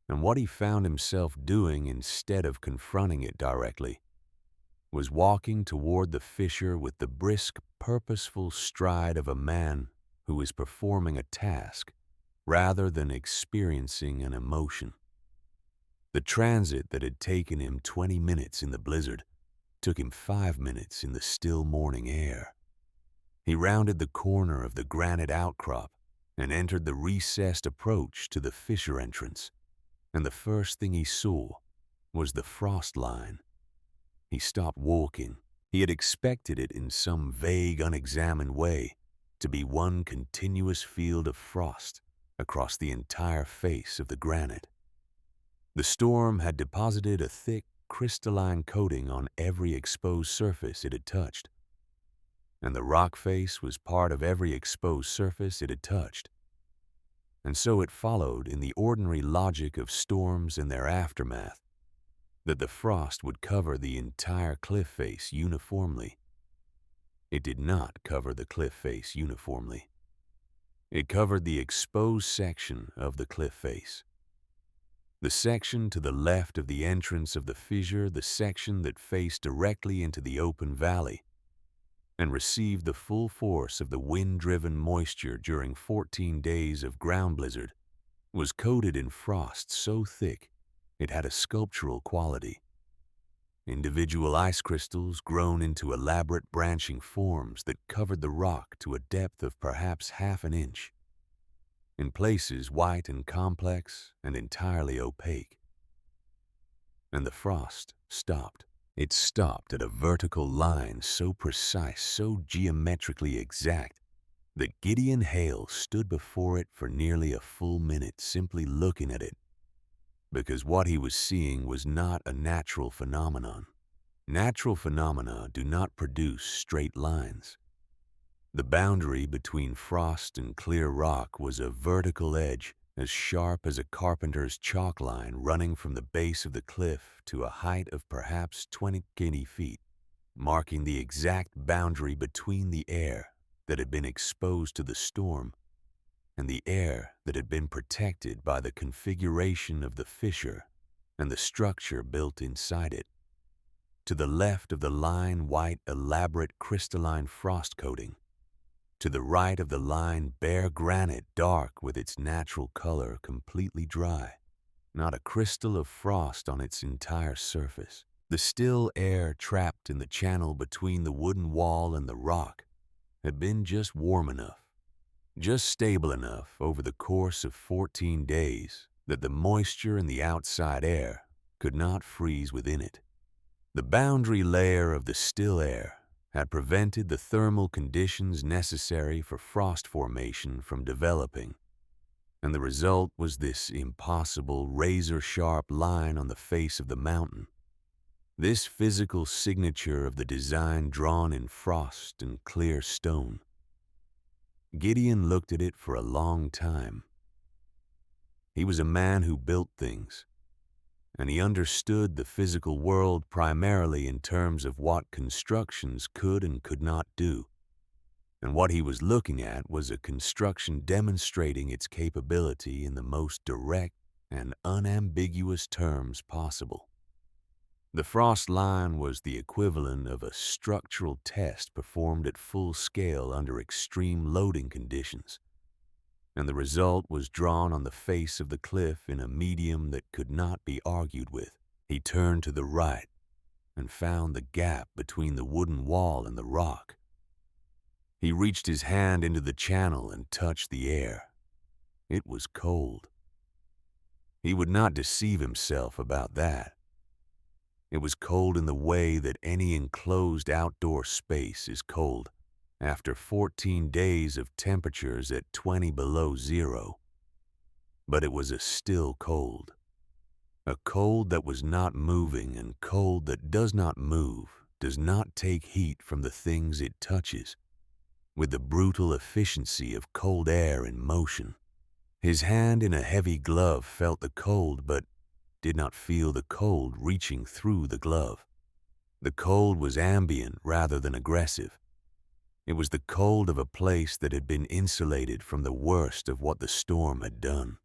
And what he found himself doing instead of confronting it directly was walking toward the fissure with the brisk, purposeful stride of a man who is performing a task rather than experiencing an emotion. The transit that had taken him 20 minutes in the blizzard took him 5 minutes in the still morning air. He rounded the corner of the granite outcrop and entered the recessed approach to the fissure entrance, and the first thing he saw was the frost line. He stopped walking. He had expected it in some vague, unexamined way to be one continuous field of frost across the entire face of the granite. The storm had deposited a thick, crystalline coating on every exposed surface it had touched, and the rock face was part of every exposed surface it had touched. And so it followed, in the ordinary logic of storms and their aftermath, that the frost would cover the entire cliff face uniformly. It did not cover the cliff face uniformly. It covered the exposed section of the cliff face. The section to the left of the entrance of the fissure, the section that faced directly into the open valley and received the full force of the wind-driven moisture during 14 days of ground blizzard, was coated in frost so thick it had a sculptural quality. Individual ice crystals grown into elaborate branching forms that covered the rock to a depth of perhaps half an inch, in places white and complex and entirely opaque. And the frost stopped. It stopped at a vertical line so precise, so geometrically exact, that Gideon Hale stood before it for nearly a full minute simply looking at it, because what he was seeing was not a natural phenomenon. Natural phenomena do not produce straight lines. The boundary between frost and clear rock was a vertical edge as sharp as a carpenter's chalk line running from the base of the cliff to a height of perhaps 20 feet, marking the exact boundary between the air that had been exposed to the storm and the air that had been protected by the configuration of the fissure and the structure built inside it. To the left of the line, white, elaborate, crystalline frost coating. To the right of the line, bare granite, dark with its natural color, completely dry. Not a crystal of frost on its entire surface. The still air trapped in the channel between the wooden wall and the rock had been just warm enough, just stable enough over the course of 14 days that the moisture in the outside air could not freeze within it. The boundary layer of the still air had prevented the thermal conditions necessary for frost formation from developing, and the result was this impossible razor-sharp line on the face of the mountain, this physical signature of the design drawn in frost and clear stone. Gideon looked at it for a long time. He was a man who built things, and he understood the physical world primarily in terms of what constructions could and could not do. And what he was looking at was a construction demonstrating its capability in the most direct and unambiguous terms possible. The frost line was the equivalent of a structural test performed at full scale under extreme loading conditions, and the result was drawn on the face of the cliff in a medium that could not be argued with. He turned to the right and found the gap between the wooden wall and the rock. He reached his hand into the channel and touched the air. It was cold. He would not deceive himself about that. It was cold in the way that any enclosed outdoor space is cold after 14 days of temperatures at 20 below zero. But it was a still cold. A cold that was not moving, and cold that does not move does not take heat from the things it touches, with the brutal efficiency of cold air in motion. His hand in a heavy glove felt the cold, but did not feel the cold reaching through the glove. The cold was ambient rather than aggressive. It was the cold of a place that had been insulated from the worst of what the storm had done.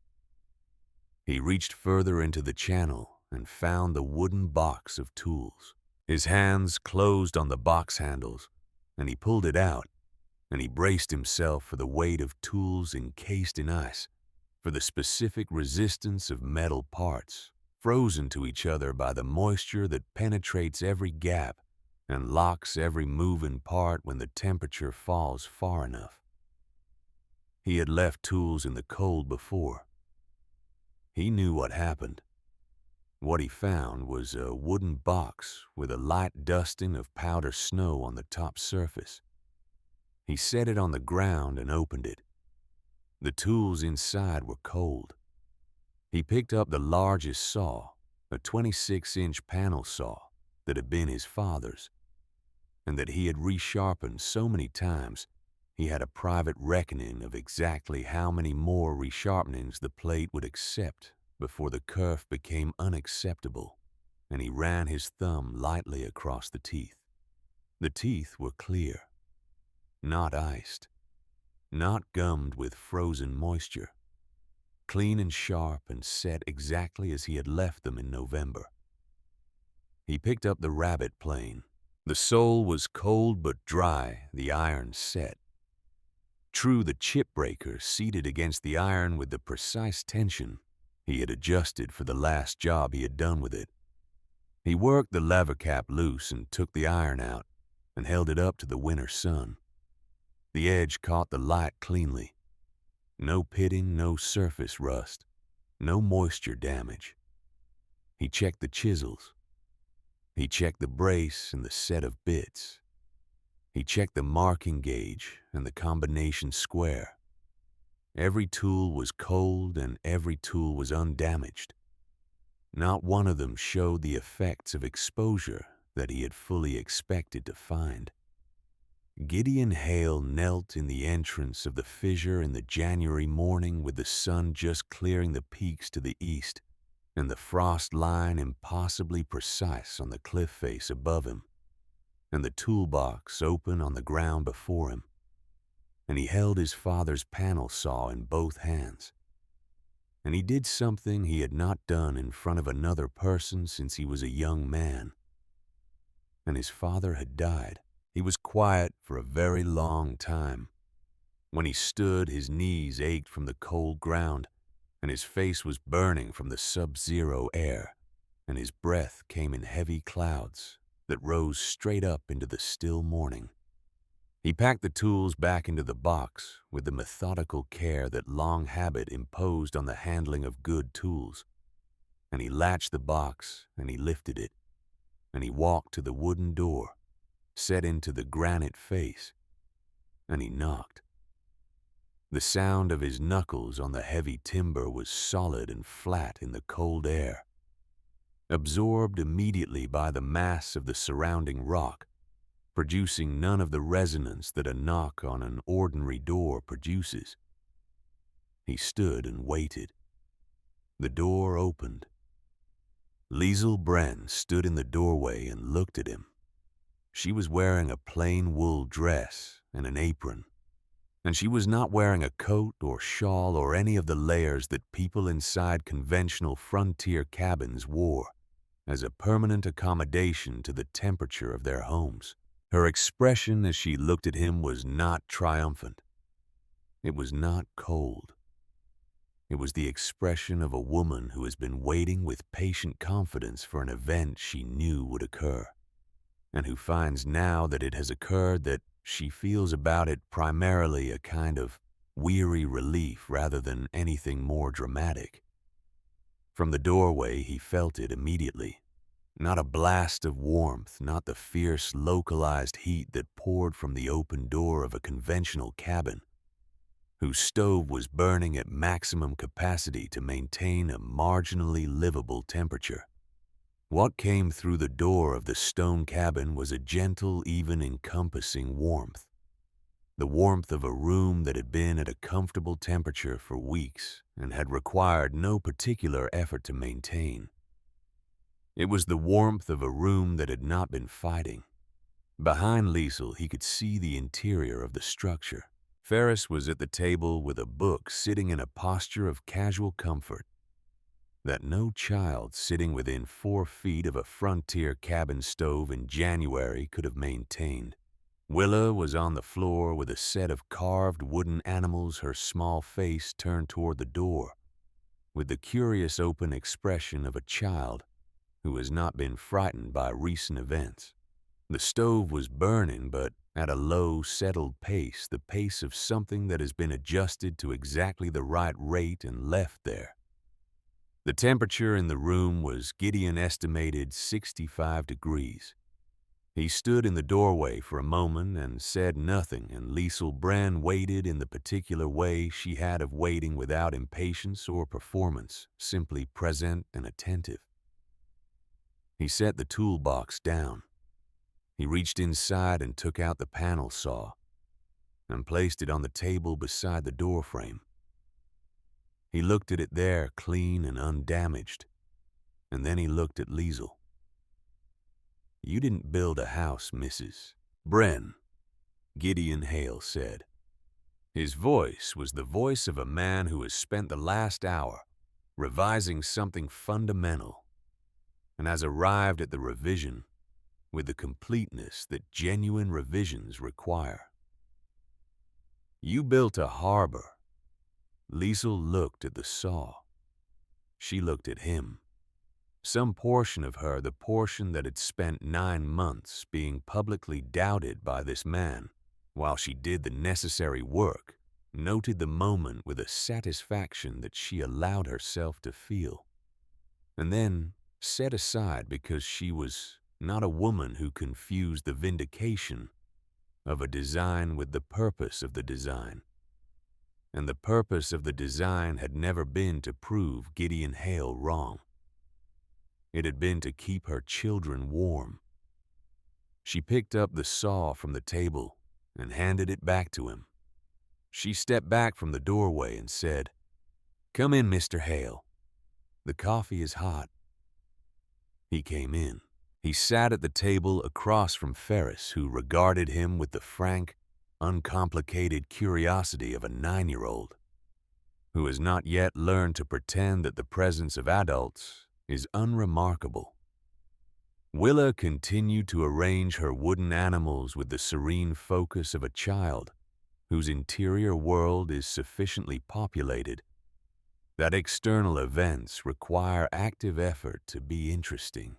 He reached further into the channel and found the wooden box of tools. His hands closed on the box handles, and he pulled it out, and he braced himself for the weight of tools encased in ice, for the specific resistance of metal parts, frozen to each other by the moisture that penetrates every gap and locks every moving part when the temperature falls far enough. He had left tools in the cold before. He knew what happened. What he found was a wooden box with a light dusting of powder snow on the top surface. He set it on the ground and opened it. The tools inside were cold. He picked up the largest saw, a 26-inch panel saw that had been his father's, and that he had resharpened so many times he had a private reckoning of exactly how many more resharpenings the plate would accept before the kerf became unacceptable, and he ran his thumb lightly across the teeth. The teeth were clear, not iced, not gummed with frozen moisture, clean and sharp and set exactly as he had left them in November. He picked up the rabbit plane. The sole was cold but dry, the iron set. True, the chip breaker seated against the iron with the precise tension he had adjusted for the last job he had done with it. He worked the lever cap loose and took the iron out and held it up to the winter sun. The edge caught the light cleanly. No pitting, no surface rust, no moisture damage. He checked the chisels. He checked the brace and the set of bits. He checked the marking gauge and the combination square. Every tool was cold and every tool was undamaged. Not one of them showed the effects of exposure that he had fully expected to find. Gideon Hale knelt in the entrance of the fissure in the January morning with the sun just clearing the peaks to the east and the frost line impossibly precise on the cliff face above him, and the toolbox open on the ground before him, and he held his father's panel saw in both hands. And he did something he had not done in front of another person since he was a young man. And his father had died. He was quiet for a very long time. When he stood, his knees ached from the cold ground, and his face was burning from the sub-zero air, and his breath came in heavy clouds that rose straight up into the still morning. He packed the tools back into the box with the methodical care that long habit imposed on the handling of good tools, and he latched the box and he lifted it, and he walked to the wooden door, set into the granite face, and he knocked. The sound of his knuckles on the heavy timber was solid and flat in the cold air, absorbed immediately by the mass of the surrounding rock, producing none of the resonance that a knock on an ordinary door produces. He stood and waited. The door opened. Liesl Bren stood in the doorway and looked at him. She was wearing a plain wool dress and an apron, and she was not wearing a coat or shawl or any of the layers that people inside conventional frontier cabins wore as a permanent accommodation to the temperature of their homes. Her expression as she looked at him was not triumphant. It was not cold. It was the expression of a woman who has been waiting with patient confidence for an event she knew would occur, and who finds now that it has occurred that she feels about it primarily a kind of weary relief rather than anything more dramatic. From the doorway he felt it immediately. Not a blast of warmth, not the fierce localized heat that poured from the open door of a conventional cabin, whose stove was burning at maximum capacity to maintain a marginally livable temperature. What came through the door of the stone cabin was a gentle, even encompassing warmth. The warmth of a room that had been at a comfortable temperature for weeks and had required no particular effort to maintain. It was the warmth of a room that had not been fighting. Behind Liesl, he could see the interior of the structure. Ferris was at the table with a book, sitting in a posture of casual comfort that no child sitting within 4 feet of a frontier cabin stove in January could have maintained. Willa was on the floor with a set of carved wooden animals, her small face turned toward the door, with the curious open expression of a child who has not been frightened by recent events. The stove was burning, but at a low, settled pace, the pace of something that has been adjusted to exactly the right rate and left there. The temperature in the room was, Gideon estimated, 65 degrees. He stood in the doorway for a moment and said nothing, and Liesl Bren waited in the particular way she had of waiting without impatience or performance, simply present and attentive. He set the toolbox down. He reached inside and took out the panel saw and placed it on the table beside the doorframe. He looked at it there, clean and undamaged, and then he looked at Liesl. "You didn't build a house, Mrs. Bren," Gideon Hale said. His voice was the voice of a man who has spent the last hour revising something fundamental and has arrived at the revision with the completeness that genuine revisions require. "You built a harbor." Liesl looked at the saw. She looked at him. Some portion of her, the portion that had spent 9 months being publicly doubted by this man, while she did the necessary work, noted the moment with a satisfaction that she allowed herself to feel, and then set aside because she was not a woman who confused the vindication of a design with the purpose of the design. And the purpose of the design had never been to prove Gideon Hale wrong. It had been to keep her children warm. She picked up the saw from the table and handed it back to him. She stepped back from the doorway and said, "Come in, Mr. Hale. The coffee is hot." He came in. He sat at the table across from Ferris, who regarded him with the frank, uncomplicated curiosity of a 9-year-old, who has not yet learned to pretend that the presence of adults is unremarkable. Willa continued to arrange her wooden animals with the serene focus of a child whose interior world is sufficiently populated that external events require active effort to be interesting.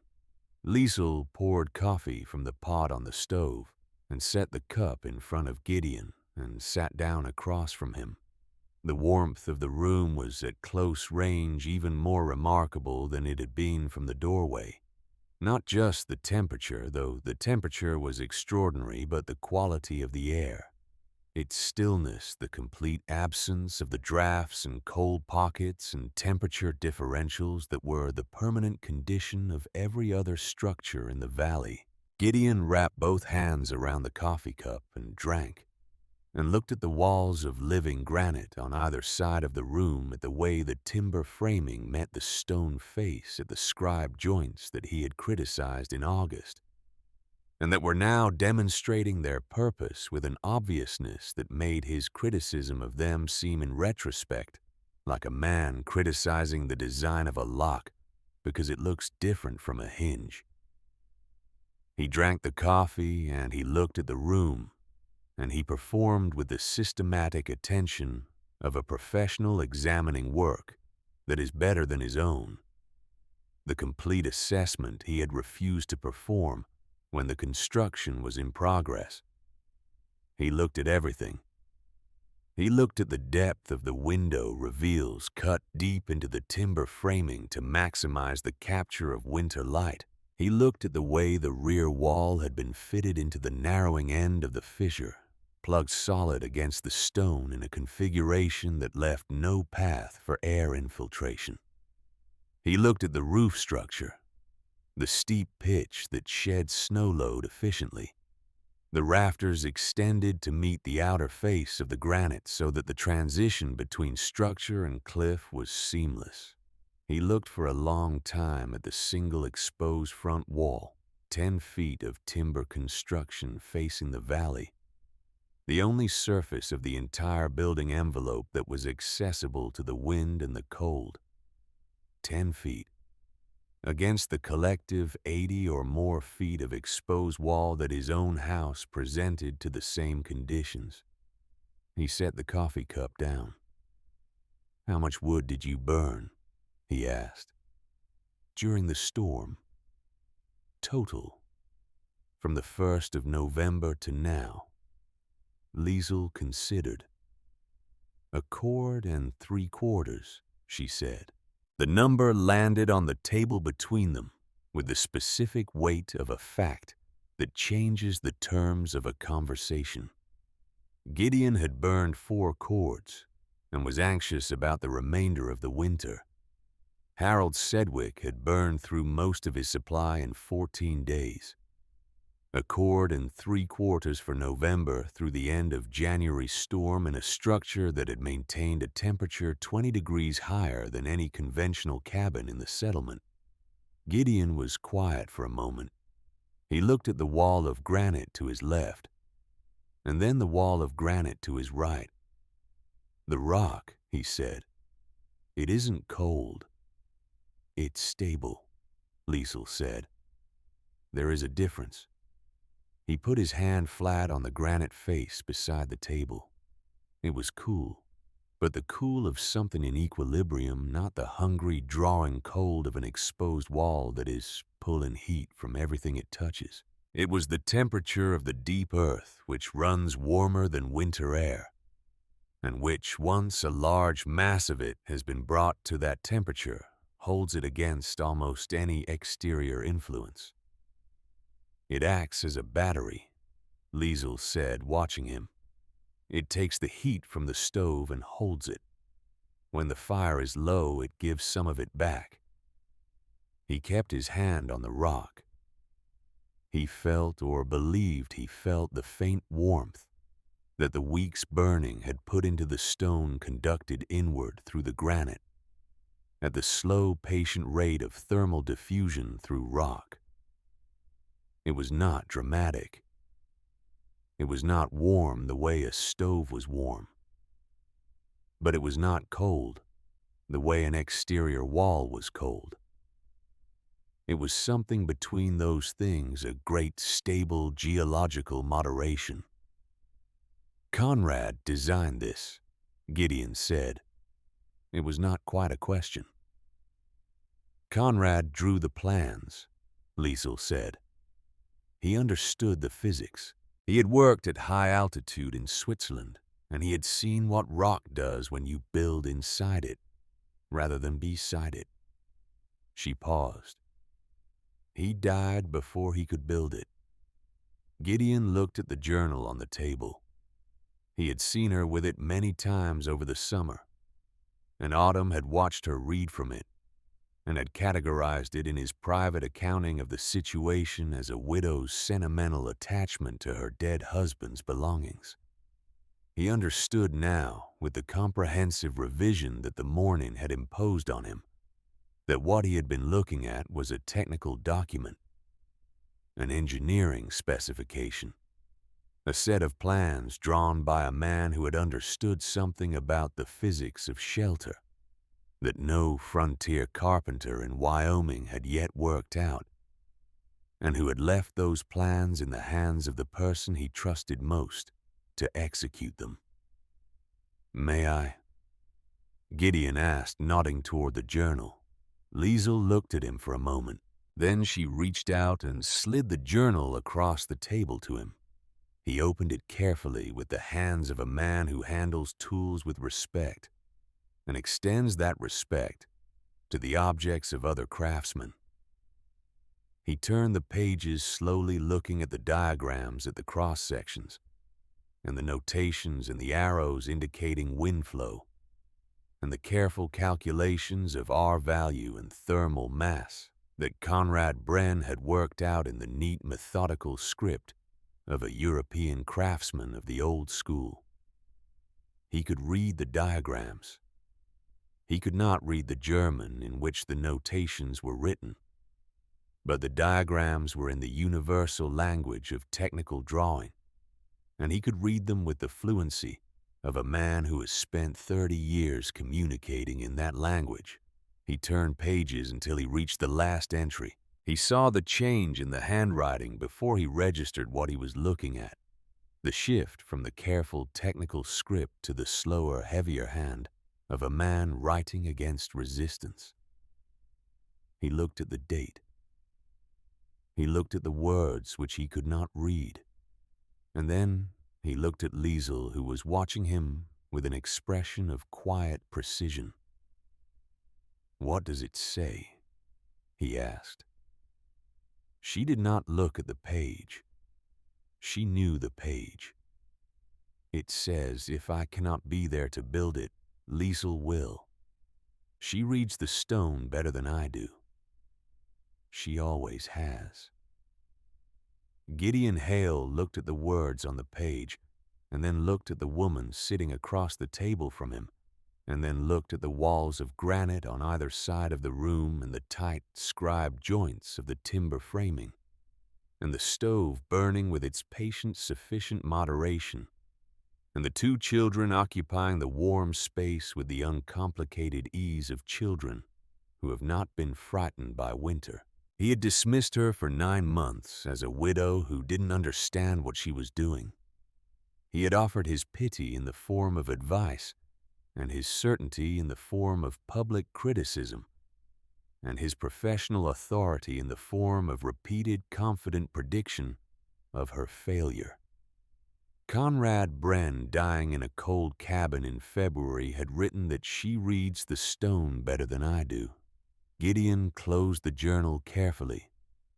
Liesl poured coffee from the pot on the stove and set the cup in front of Gideon and sat down across from him. The warmth of the room was at close range even more remarkable than it had been from the doorway. Not just the temperature, though the temperature was extraordinary, but the quality of the air. Its stillness, the complete absence of the drafts and cold pockets and temperature differentials that were the permanent condition of every other structure in the valley. Gideon wrapped both hands around the coffee cup and drank, and looked at the walls of living granite on either side of the room at the way the timber framing met the stone face at the scribed joints that he had criticized in August, and that were now demonstrating their purpose with an obviousness that made his criticism of them seem in retrospect like a man criticizing the design of a lock because it looks different from a hinge. He drank the coffee and he looked at the room, and he performed with the systematic attention of a professional examining work that is better than his own, the complete assessment he had refused to perform when the construction was in progress. He looked at everything. He looked at the depth of the window reveals cut deep into the timber framing to maximize the capture of winter light. He looked at the way the rear wall had been fitted into the narrowing end of the fissure, plugged solid against the stone in a configuration that left no path for air infiltration. He looked at the roof structure, the steep pitch that shed snow load efficiently. The rafters extended to meet the outer face of the granite so that the transition between structure and cliff was seamless. He looked for a long time at the single exposed front wall, 10 feet of timber construction facing the valley, the only surface of the entire building envelope that was accessible to the wind and the cold. 10 feet. Against the collective 80 or more feet of exposed wall that his own house presented to the same conditions. He set the coffee cup down. "How much wood did you burn?" he asked. "During the storm." "Total. From the 1st of November to now." Liesl considered. "A cord and 3/4, she said. The number landed on the table between them with the specific weight of a fact that changes the terms of a conversation. Gideon had burned 4 cords and was anxious about the remainder of the winter. Harold Sedgwick had burned through most of his supply in 14 days. A cord and 3/4 for November through the end of January's storm in a structure that had maintained a temperature 20 degrees higher than any conventional cabin in the settlement. Gideon was quiet for a moment. He looked at the wall of granite to his left, and then the wall of granite to his right. "The rock," he said. "It isn't cold. It's stable," Liesel said. "There is a difference." He put his hand flat on the granite face beside the table. It was cool, but the cool of something in equilibrium, not the hungry, drawing cold of an exposed wall that is pulling heat from everything it touches. It was the temperature of the deep earth, which runs warmer than winter air, and which, once a large mass of it has been brought to that temperature, holds it against almost any exterior influence. "It acts as a battery," Liesel said, watching him. "It takes the heat from the stove and holds it. When the fire is low, it gives some of it back." He kept his hand on the rock. He felt, or believed he felt, the faint warmth that the week's burning had put into the stone conducted inward through the granite, at the slow, patient rate of thermal diffusion through rock. It was not dramatic. It was not warm the way a stove was warm. But it was not cold the way an exterior wall was cold. It was something between those things, a great stable geological moderation. "Conrad designed this," Gideon said. It was not quite a question. "Conrad drew the plans," Liesel said. He understood the physics. He had worked at high altitude in Switzerland, and he had seen what rock does when you build inside it, rather than beside it. She paused. "He died before he could build it." Gideon looked at the journal on the table. He had seen her with it many times over the summer, and Autumn had watched her read from it, and had categorized it in his private accounting of the situation as a widow's sentimental attachment to her dead husband's belongings. He understood now, with the comprehensive revision that the morning had imposed on him, that what he had been looking at was a technical document, an engineering specification, a set of plans drawn by a man who had understood something about the physics of shelter that no frontier carpenter in Wyoming had yet worked out, and who had left those plans in the hands of the person he trusted most to execute them. "May I?" Gideon asked, nodding toward the journal. Liesel looked at him for a moment. Then she reached out and slid the journal across the table to him. He opened it carefully with the hands of a man who handles tools with respect and extends that respect to the objects of other craftsmen. He turned the pages slowly, looking at the diagrams at the cross-sections and the notations and the arrows indicating wind flow and the careful calculations of R-value and thermal mass that Conrad Bren had worked out in the neat, methodical script of a European craftsman of the old school. He could read the diagrams. He could not read the German in which the notations were written, but the diagrams were in the universal language of technical drawing, and he could read them with the fluency of a man who has spent 30 years communicating in that language. He turned pages until he reached the last entry. He saw the change in the handwriting before he registered what he was looking at, the shift from the careful technical script to the slower, heavier hand of a man writing against resistance. He looked at the date. He looked at the words which he could not read. And then he looked at Liesel, who was watching him with an expression of quiet precision. "What does it say?" he asked. She did not look at the page. She knew the page. It says, "If I cannot be there to build it, Liesl will." She reads the stone better than I do. She always has. Gideon Hale looked at the words on the page, and then looked at the woman sitting across the table from him, and then looked at the walls of granite on either side of the room and the tight, scribed joints of the timber framing, and the stove burning with its patient, sufficient moderation, and the two children occupying the warm space with the uncomplicated ease of children who have not been frightened by winter. He had dismissed her for 9 months as a widow who didn't understand what she was doing. He had offered his pity in the form of advice, and his certainty in the form of public criticism, and his professional authority in the form of repeated confident prediction of her failure. Conrad Bren, dying in a cold cabin in February, had written that she reads the stone better than I do. Gideon closed the journal carefully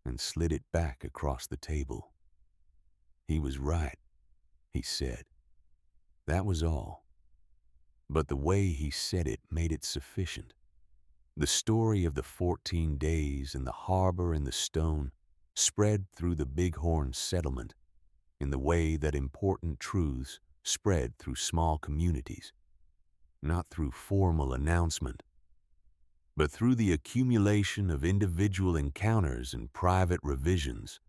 and slid it back across the table. He was right, he said. That was all. But the way he said it made it sufficient. The story of the 14 days in the harbor in the stone spread through the Bighorn settlement in the way that important truths spread through small communities, not through formal announcement, but through the accumulation of individual encounters and private revisions,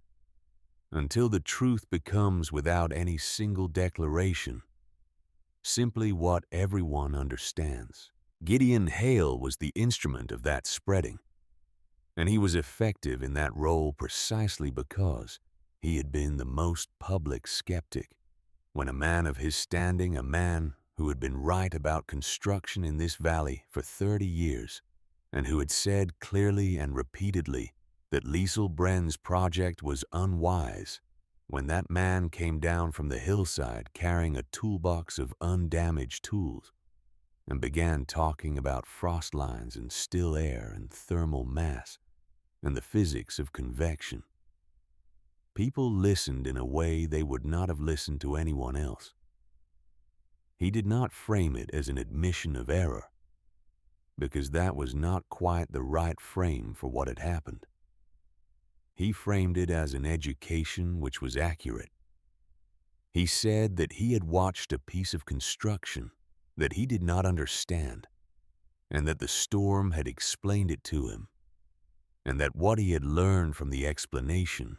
until the truth becomes, without any single declaration, simply what everyone understands. Gideon Hale was the instrument of that spreading, and he was effective in that role precisely because he had been the most public skeptic. When a man of his standing, a man who had been right about construction in this valley for 30 years, and who had said clearly and repeatedly that Liesl Bren's project was unwise, when that man came down from the hillside carrying a toolbox of undamaged tools and began talking about frost lines and still air and thermal mass and the physics of convection, people listened in a way they would not have listened to anyone else. He did not frame it as an admission of error, because that was not quite the right frame for what had happened. He framed it as an education which was accurate. He said that he had watched a piece of construction that he did not understand, and that the storm had explained it to him, and that what he had learned from the explanation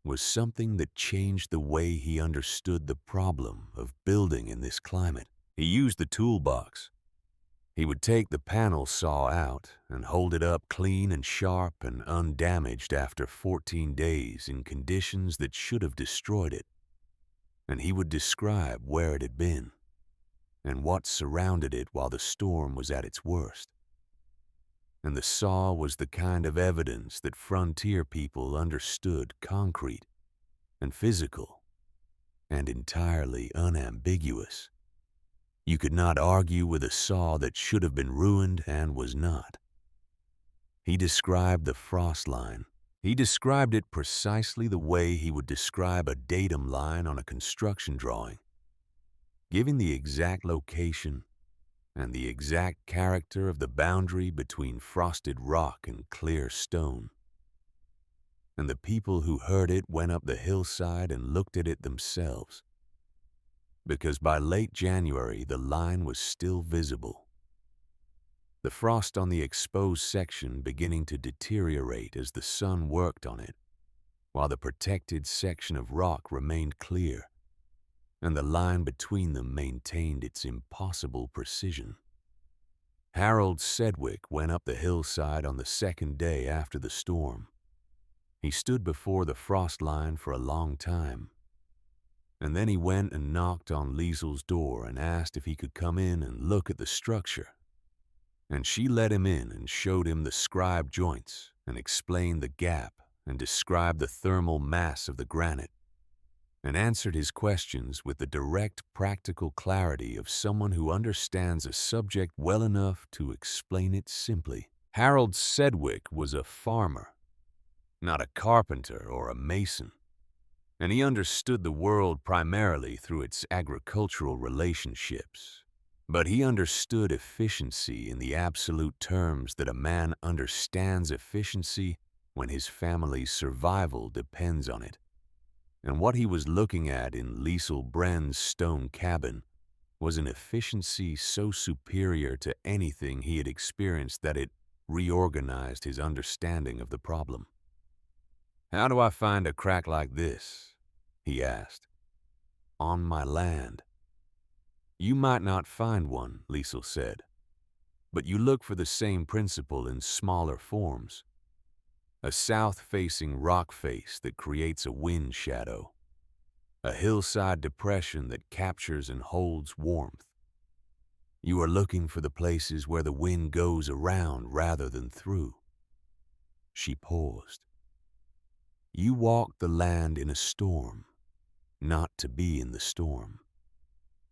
was something that changed the way he understood the problem of building in this climate. He used the toolbox. He would take the panel saw out and hold it up clean and sharp and undamaged after 14 days in conditions that should have destroyed it, and he would describe where it had been and what surrounded it while the storm was at its worst. And the saw was the kind of evidence that frontier people understood, concrete and physical and entirely unambiguous. You could not argue with a saw that should have been ruined and was not. He described the frost line. He described it precisely the way he would describe a datum line on a construction drawing, giving the exact location and the exact character of the boundary between frosted rock and clear stone. And the people who heard it went up the hillside and looked at it themselves, because by late January the line was still visible, the frost on the exposed section beginning to deteriorate as the sun worked on it, while the protected section of rock remained clear, and the line between them maintained its impossible precision. Harold Sedgwick went up the hillside on the second day after the storm. He stood before the frost line for a long time, and then he went and knocked on Liesl's door and asked if he could come in and look at the structure. And she let him in and showed him the scribed joints and explained the gap and described the thermal mass of the granite, and answered his questions with the direct, practical clarity of someone who understands a subject well enough to explain it simply. Harold Sedgwick was a farmer, not a carpenter or a mason. and he understood the world primarily through its agricultural relationships. But he understood efficiency in the absolute terms that a man understands efficiency when his family's survival depends on it. And what he was looking at in Liesl Brenn's stone cabin was an efficiency so superior to anything he had experienced that it reorganized his understanding of the problem. "How do I find a crack like this?" he asked. "On my land." "You might not find one," Liesl said, "but you look for the same principle in smaller forms. A south-facing rock face that creates a wind shadow. A hillside depression that captures and holds warmth. You are looking for the places where the wind goes around rather than through." She paused. "You walk the land in a storm, not to be in the storm,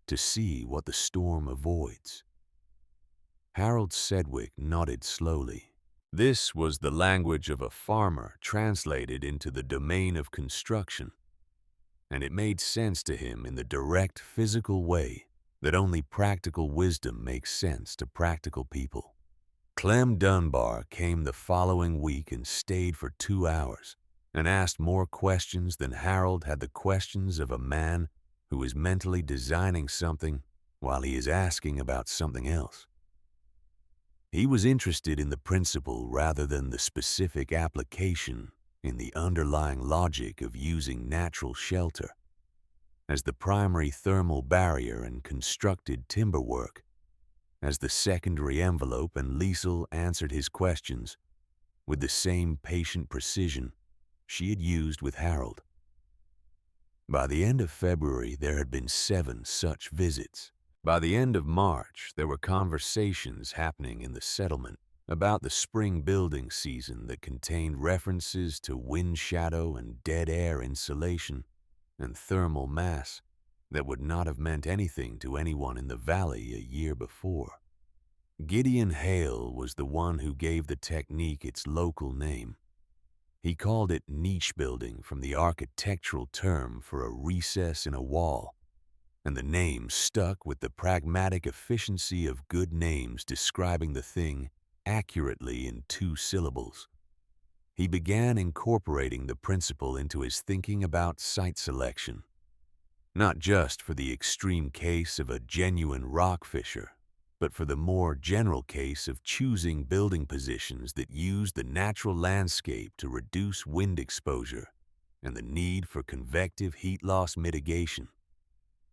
to see what the storm avoids." Harold Sedgwick nodded slowly. This was the language of a farmer translated into the domain of construction, and it made sense to him in the direct physical way that only practical wisdom makes sense to practical people. Clem Dunbar came the following week and stayed for 2 hours and asked more questions than Harold had the questions of a man who is mentally designing something while he is asking about something else. He was interested in the principle rather than the specific application, in the underlying logic of using natural shelter as the primary thermal barrier and constructed timber work as the secondary envelope, and Liesl answered his questions with the same patient precision she had used with Harold. By the end of February, there had been 7 such visits. By the end of March, there were conversations happening in the settlement about the spring building season that contained references to wind shadow and dead air insulation and thermal mass that would not have meant anything to anyone in the valley a year before. Gideon Hale was the one who gave the technique its local name. He called it niche building from the architectural term for a recess in a wall, and the name stuck with the pragmatic efficiency of good names describing the thing accurately in 2 syllables. He began incorporating the principle into his thinking about site selection, not just for the extreme case of a genuine rock fissure, but for the more general case of choosing building positions that use the natural landscape to reduce wind exposure and the need for convective heat loss mitigation.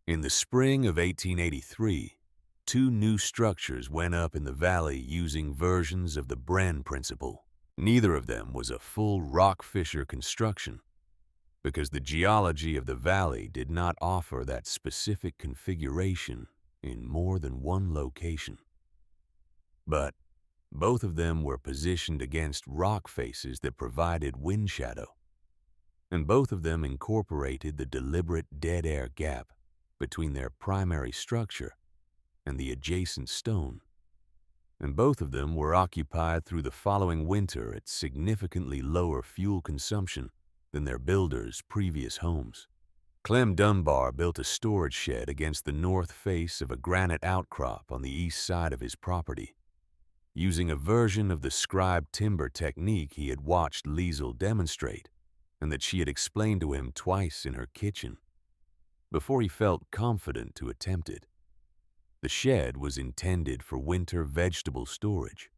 In the spring of 1883, 2 new structures went up in the valley using versions of the Brenn principle. Neither of them was a full rock fissure construction, because the geology of the valley did not offer that specific configuration in more than one location. But both of them were positioned against rock faces that provided wind shadow, and both of them incorporated the deliberate dead air gap between their primary structure and the adjacent stone, and both of them were occupied through the following winter at significantly lower fuel consumption than their builders' previous homes. Clem Dunbar built a storage shed against the north face of a granite outcrop on the east side of his property, using a version of the scribe timber technique he had watched Liesl demonstrate and that she had explained to him twice in her kitchen before he felt confident to attempt it. The shed was intended for winter vegetable storage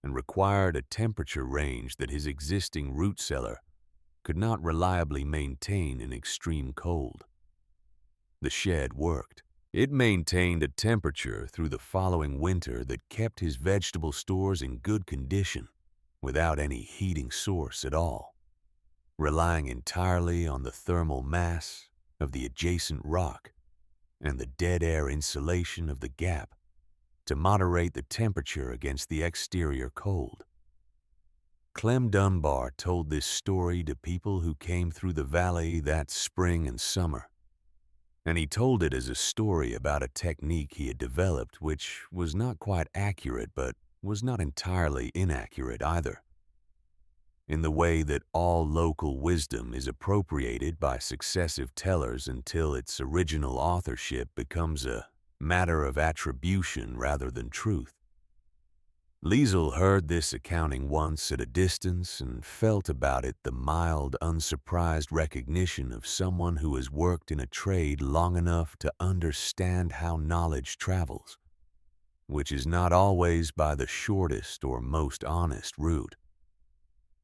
and required a temperature range that his existing root cellar could not reliably maintain in extreme cold. The shed worked. It maintained a temperature through the following winter that kept his vegetable stores in good condition without any heating source at all, relying entirely on the thermal mass of the adjacent rock and the dead air insulation of the gap to moderate the temperature against the exterior cold. Clem Dunbar told this story to people who came through the valley that spring and summer, and he told it as a story about a technique he had developed which was not quite accurate but was not entirely inaccurate either. in the way that all local wisdom is appropriated by successive tellers until its original authorship becomes a matter of attribution rather than truth. Liesel heard this accounting once at a distance and felt about it the mild, unsurprised recognition of someone who has worked in a trade long enough to understand how knowledge travels, which is not always by the shortest or most honest route.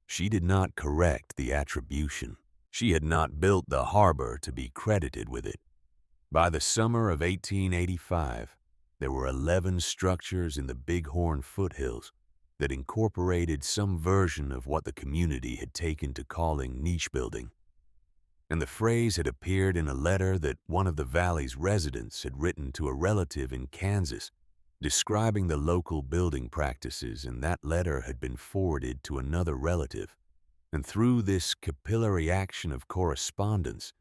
She did not correct the attribution. She had not built the harbor to be credited with it. By the summer of 1885, there were 11 structures in the Bighorn foothills that incorporated some version of what the community had taken to calling niche building. And the phrase had appeared in a letter that one of the valley's residents had written to a relative in Kansas, describing the local building practices, and that letter had been forwarded to another relative. And through this capillary action of correspondence,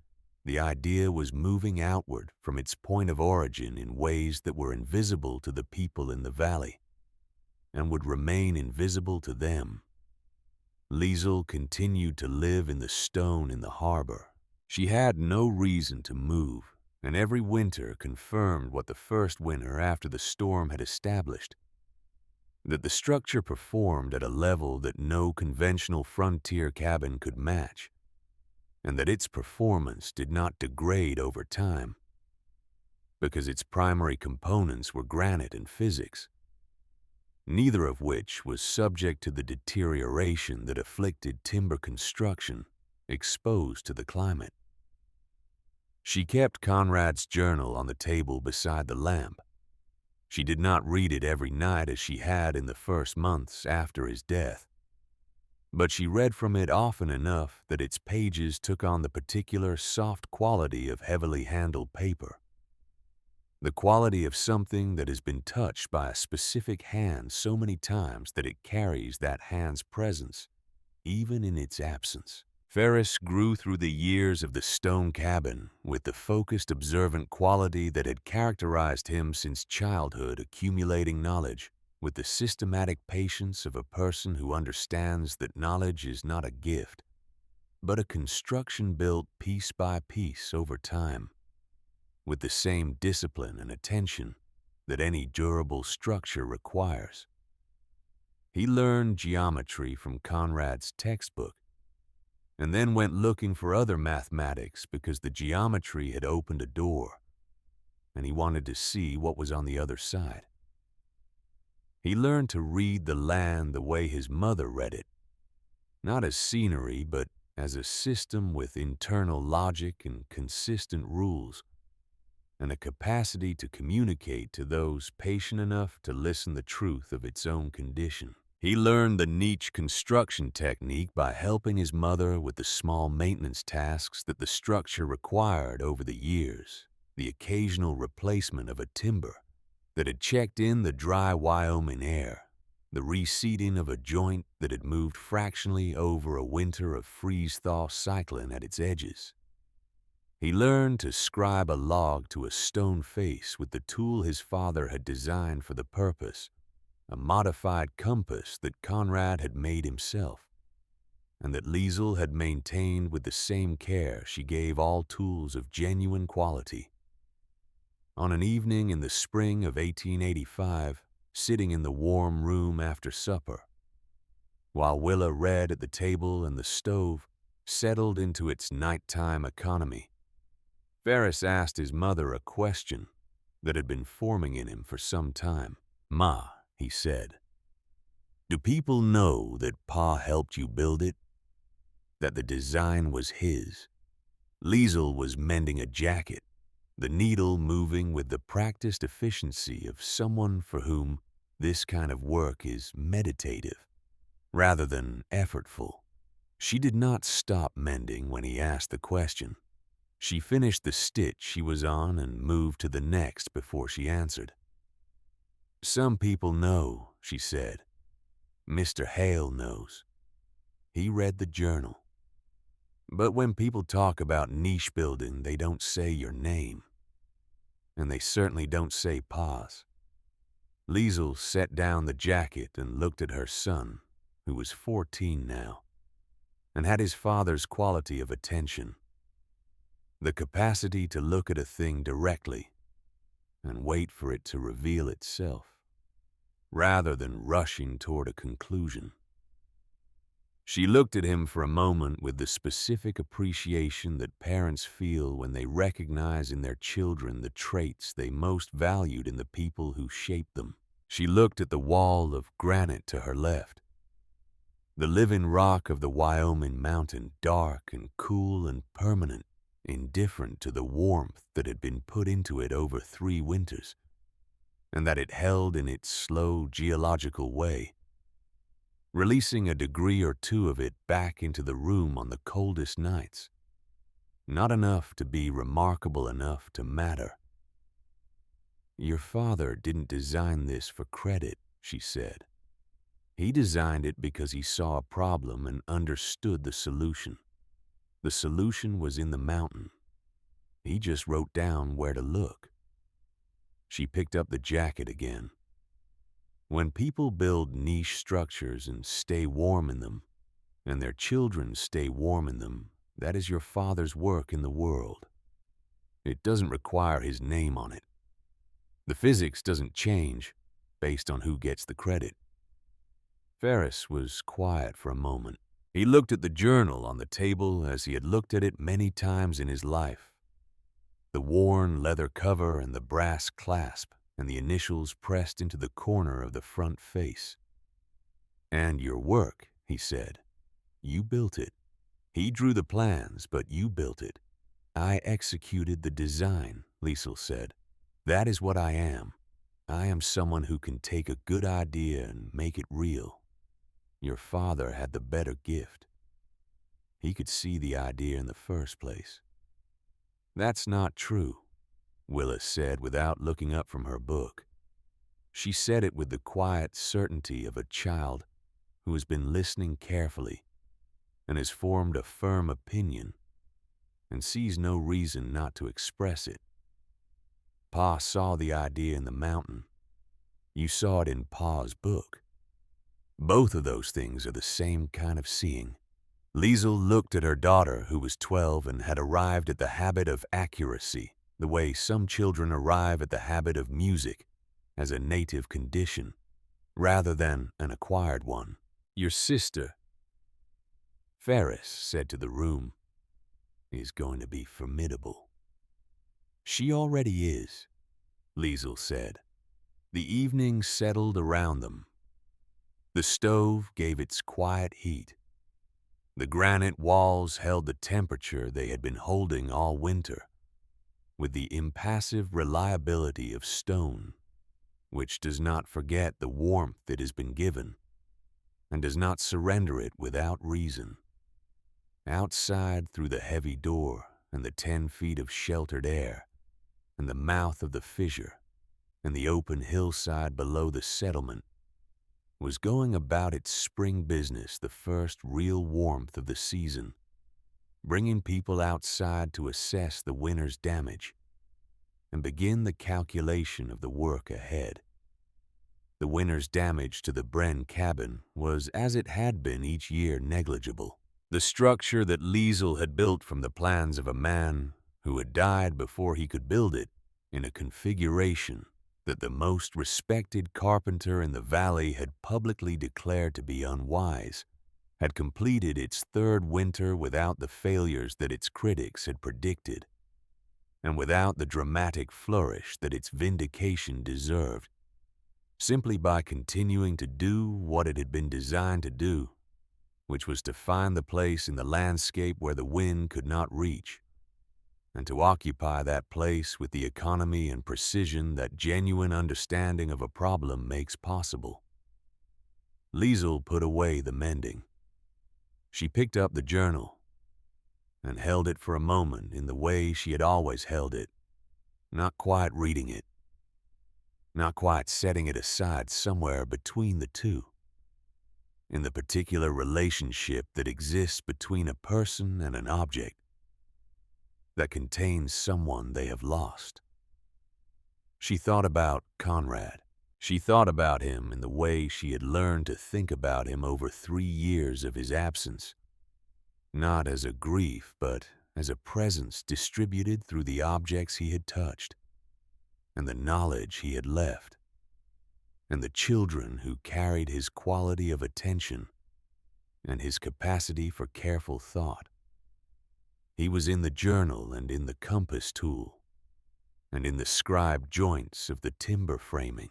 the idea was moving outward from its point of origin in ways that were invisible to the people in the valley, and would remain invisible to them. Liesel continued to live in the stone in the harbor. She had no reason to move, and every winter confirmed what the first winter after the storm had established, that the structure performed at a level that no conventional frontier cabin could match, and that its performance did not degrade over time, because its primary components were granite and physics, neither of which was subject to the deterioration that afflicted timber construction exposed to the climate. She kept Conrad's journal on the table beside the lamp. She did not read it every night as she had in the first months after his death, but she read from it often enough that its pages took on the particular soft quality of heavily handled paper, the quality of something that has been touched by a specific hand so many times that it carries that hand's presence, even in its absence. Ferris grew through the years of the stone cabin with the focused, observant quality that had characterized him since childhood, accumulating knowledge with the systematic patience of a person who understands that knowledge is not a gift, but a construction built piece by piece over time, with the same discipline and attention that any durable structure requires. He learned geometry from Conrad's textbook, and then went looking for other mathematics because the geometry had opened a door, and he wanted to see what was on the other side. He learned to read the land the way his mother read it, not as scenery, but as a system with internal logic and consistent rules, and a capacity to communicate to those patient enough to listen the truth of its own condition. He learned the niche construction technique by helping his mother with the small maintenance tasks that the structure required over the years, the occasional replacement of a timber that had checked in the dry Wyoming air, the reseating of a joint that had moved fractionally over a winter of freeze-thaw cycling at its edges. He learned to scribe a log to a stone face with the tool his father had designed for the purpose, a modified compass that Conrad had made himself, and that Liesel had maintained with the same care she gave all tools of genuine quality. On an evening in the spring of 1885, sitting in the warm room after supper, while Willa read at the table and the stove settled into its nighttime economy, Ferris asked his mother a question that had been forming in him for some time. "Ma," he said, "do people know that Pa helped you build it? That the design was his? Liesel was mending a jacket, the needle moving with the practiced efficiency of someone for whom this kind of work is meditative rather than effortful." She did not stop mending when he asked the question. She finished the stitch she was on and moved to the next before she answered. "Some people know," she said. "Mr. Hale knows. He read the journal. But when people talk about niche building, they don't say your name. And they certainly don't say Pa's." Liesel set down the jacket and looked at her son, who was 14 now. and had his father's quality of attention, the capacity to look at a thing directly and wait for it to reveal itself, rather than rushing toward a conclusion. She looked at him for a moment with the specific appreciation that parents feel when they recognize in their children the traits they most valued in the people who shaped them. She looked at the wall of granite to her left, the living rock of the Wyoming mountain, dark and cool and permanent, indifferent to the warmth that had been put into it over 3 winters, and that it held in its slow geological way, releasing a degree or 2 of it back into the room on the coldest nights. Not enough to be remarkable enough to matter. "Your father didn't design this for credit," she said. "He designed it because he saw a problem and understood the solution. The solution was in the mountain. He just wrote down where to look." She picked up the jacket again. "When people build niche structures and stay warm in them, and their children stay warm in them, that is your father's work in the world. It doesn't require his name on it. The physics doesn't change based on who gets the credit." Ferris was quiet for a moment. He looked at the journal on the table as he had looked at it many times in his life. The worn leather cover and the brass clasp and the initials pressed into the corner of the front face. "And your work," he said. "You built it. He drew the plans, but you built it." "I executed the design," Liesl said. "That is what I am. I am someone who can take a good idea and make it real. Your father had the better gift. He could see the idea in the first place." "That's not true," Willis said without looking up from her book. She said it with the quiet certainty of a child who has been listening carefully and has formed a firm opinion and sees no reason not to express it. "Pa saw the idea in the mountain. You saw it in Pa's book. Both of those things are the same kind of seeing." Liesl looked at her daughter, who was 12 and had arrived at the habit of accuracy, the way some children arrive at the habit of music as a native condition, rather than an acquired one. "Your sister," Ferris said to the room, "is going to be formidable." "She already is," Liesl said. The evening settled around them. The stove gave its quiet heat. The granite walls held the temperature they had been holding all winter, with the impassive reliability of stone, which does not forget the warmth it has been given, and does not surrender it without reason. Outside, through the heavy door and the 10 feet of sheltered air, and the mouth of the fissure, and the open hillside below the settlement, was going about its spring business the first real warmth of the season, bringing people outside to assess the winter's damage and begin the calculation of the work ahead. The winter's damage to the Bren cabin was, as it had been each year, negligible. The structure that Liesl had built from the plans of a man who had died before he could build it, in a configuration that the most respected carpenter in the valley had publicly declared to be unwise, had completed its 3rd winter without the failures that its critics had predicted, and without the dramatic flourish that its vindication deserved, simply by continuing to do what it had been designed to do, which was to find the place in the landscape where the wind could not reach, and to occupy that place with the economy and precision that genuine understanding of a problem makes possible. Liesl put away the mending. She picked up the journal and held it for a moment in the way she had always held it, not quite reading it, not quite setting it aside somewhere between the two, in the particular relationship that exists between a person and an object, that contains someone they have lost. She thought about Conrad. She thought about him in the way she had learned to think about him over 3 years of his absence, not as a grief, but as a presence distributed through the objects he had touched, and the knowledge he had left, and the children who carried his quality of attention and his capacity for careful thought. He was in the journal and in the compass tool, and in the scribe joints of the timber framing,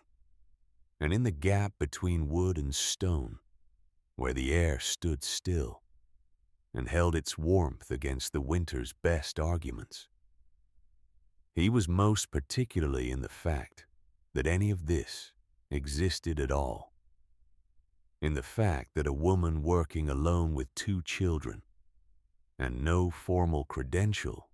and in the gap between wood and stone, where the air stood still and held its warmth against the winter's best arguments. He was most particularly in the fact that any of this existed at all, in the fact that a woman working alone with 2 children, and no formal credential,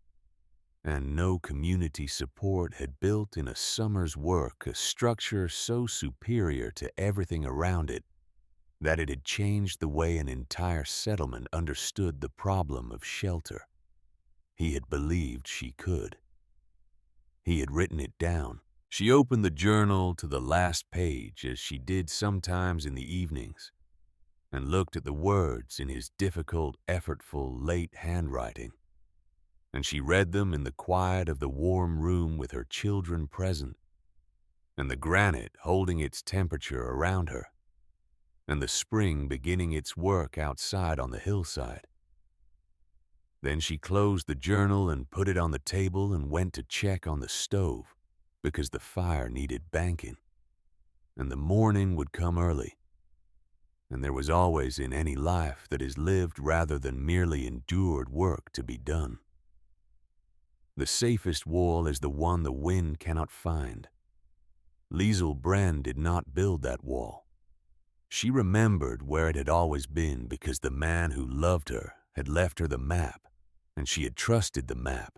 and no community support had built in a summer's work a structure so superior to everything around it that it had changed the way an entire settlement understood the problem of shelter. He had believed she could. He had written it down. She opened the journal to the last page, as she did sometimes in the evenings, and looked at the words in his difficult, effortful, late handwriting. And she read them in the quiet of the warm room with her children present, and the granite holding its temperature around her, and the spring beginning its work outside on the hillside. Then she closed the journal and put it on the table and went to check on the stove, because the fire needed banking, and the morning would come early. And there was always in any life that is lived rather than merely endured work to be done. The safest wall is the one the wind cannot find. Liesl Bren did not build that wall. She remembered where it had always been because the man who loved her had left her the map, and she had trusted the map,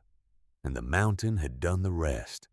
and the mountain had done the rest.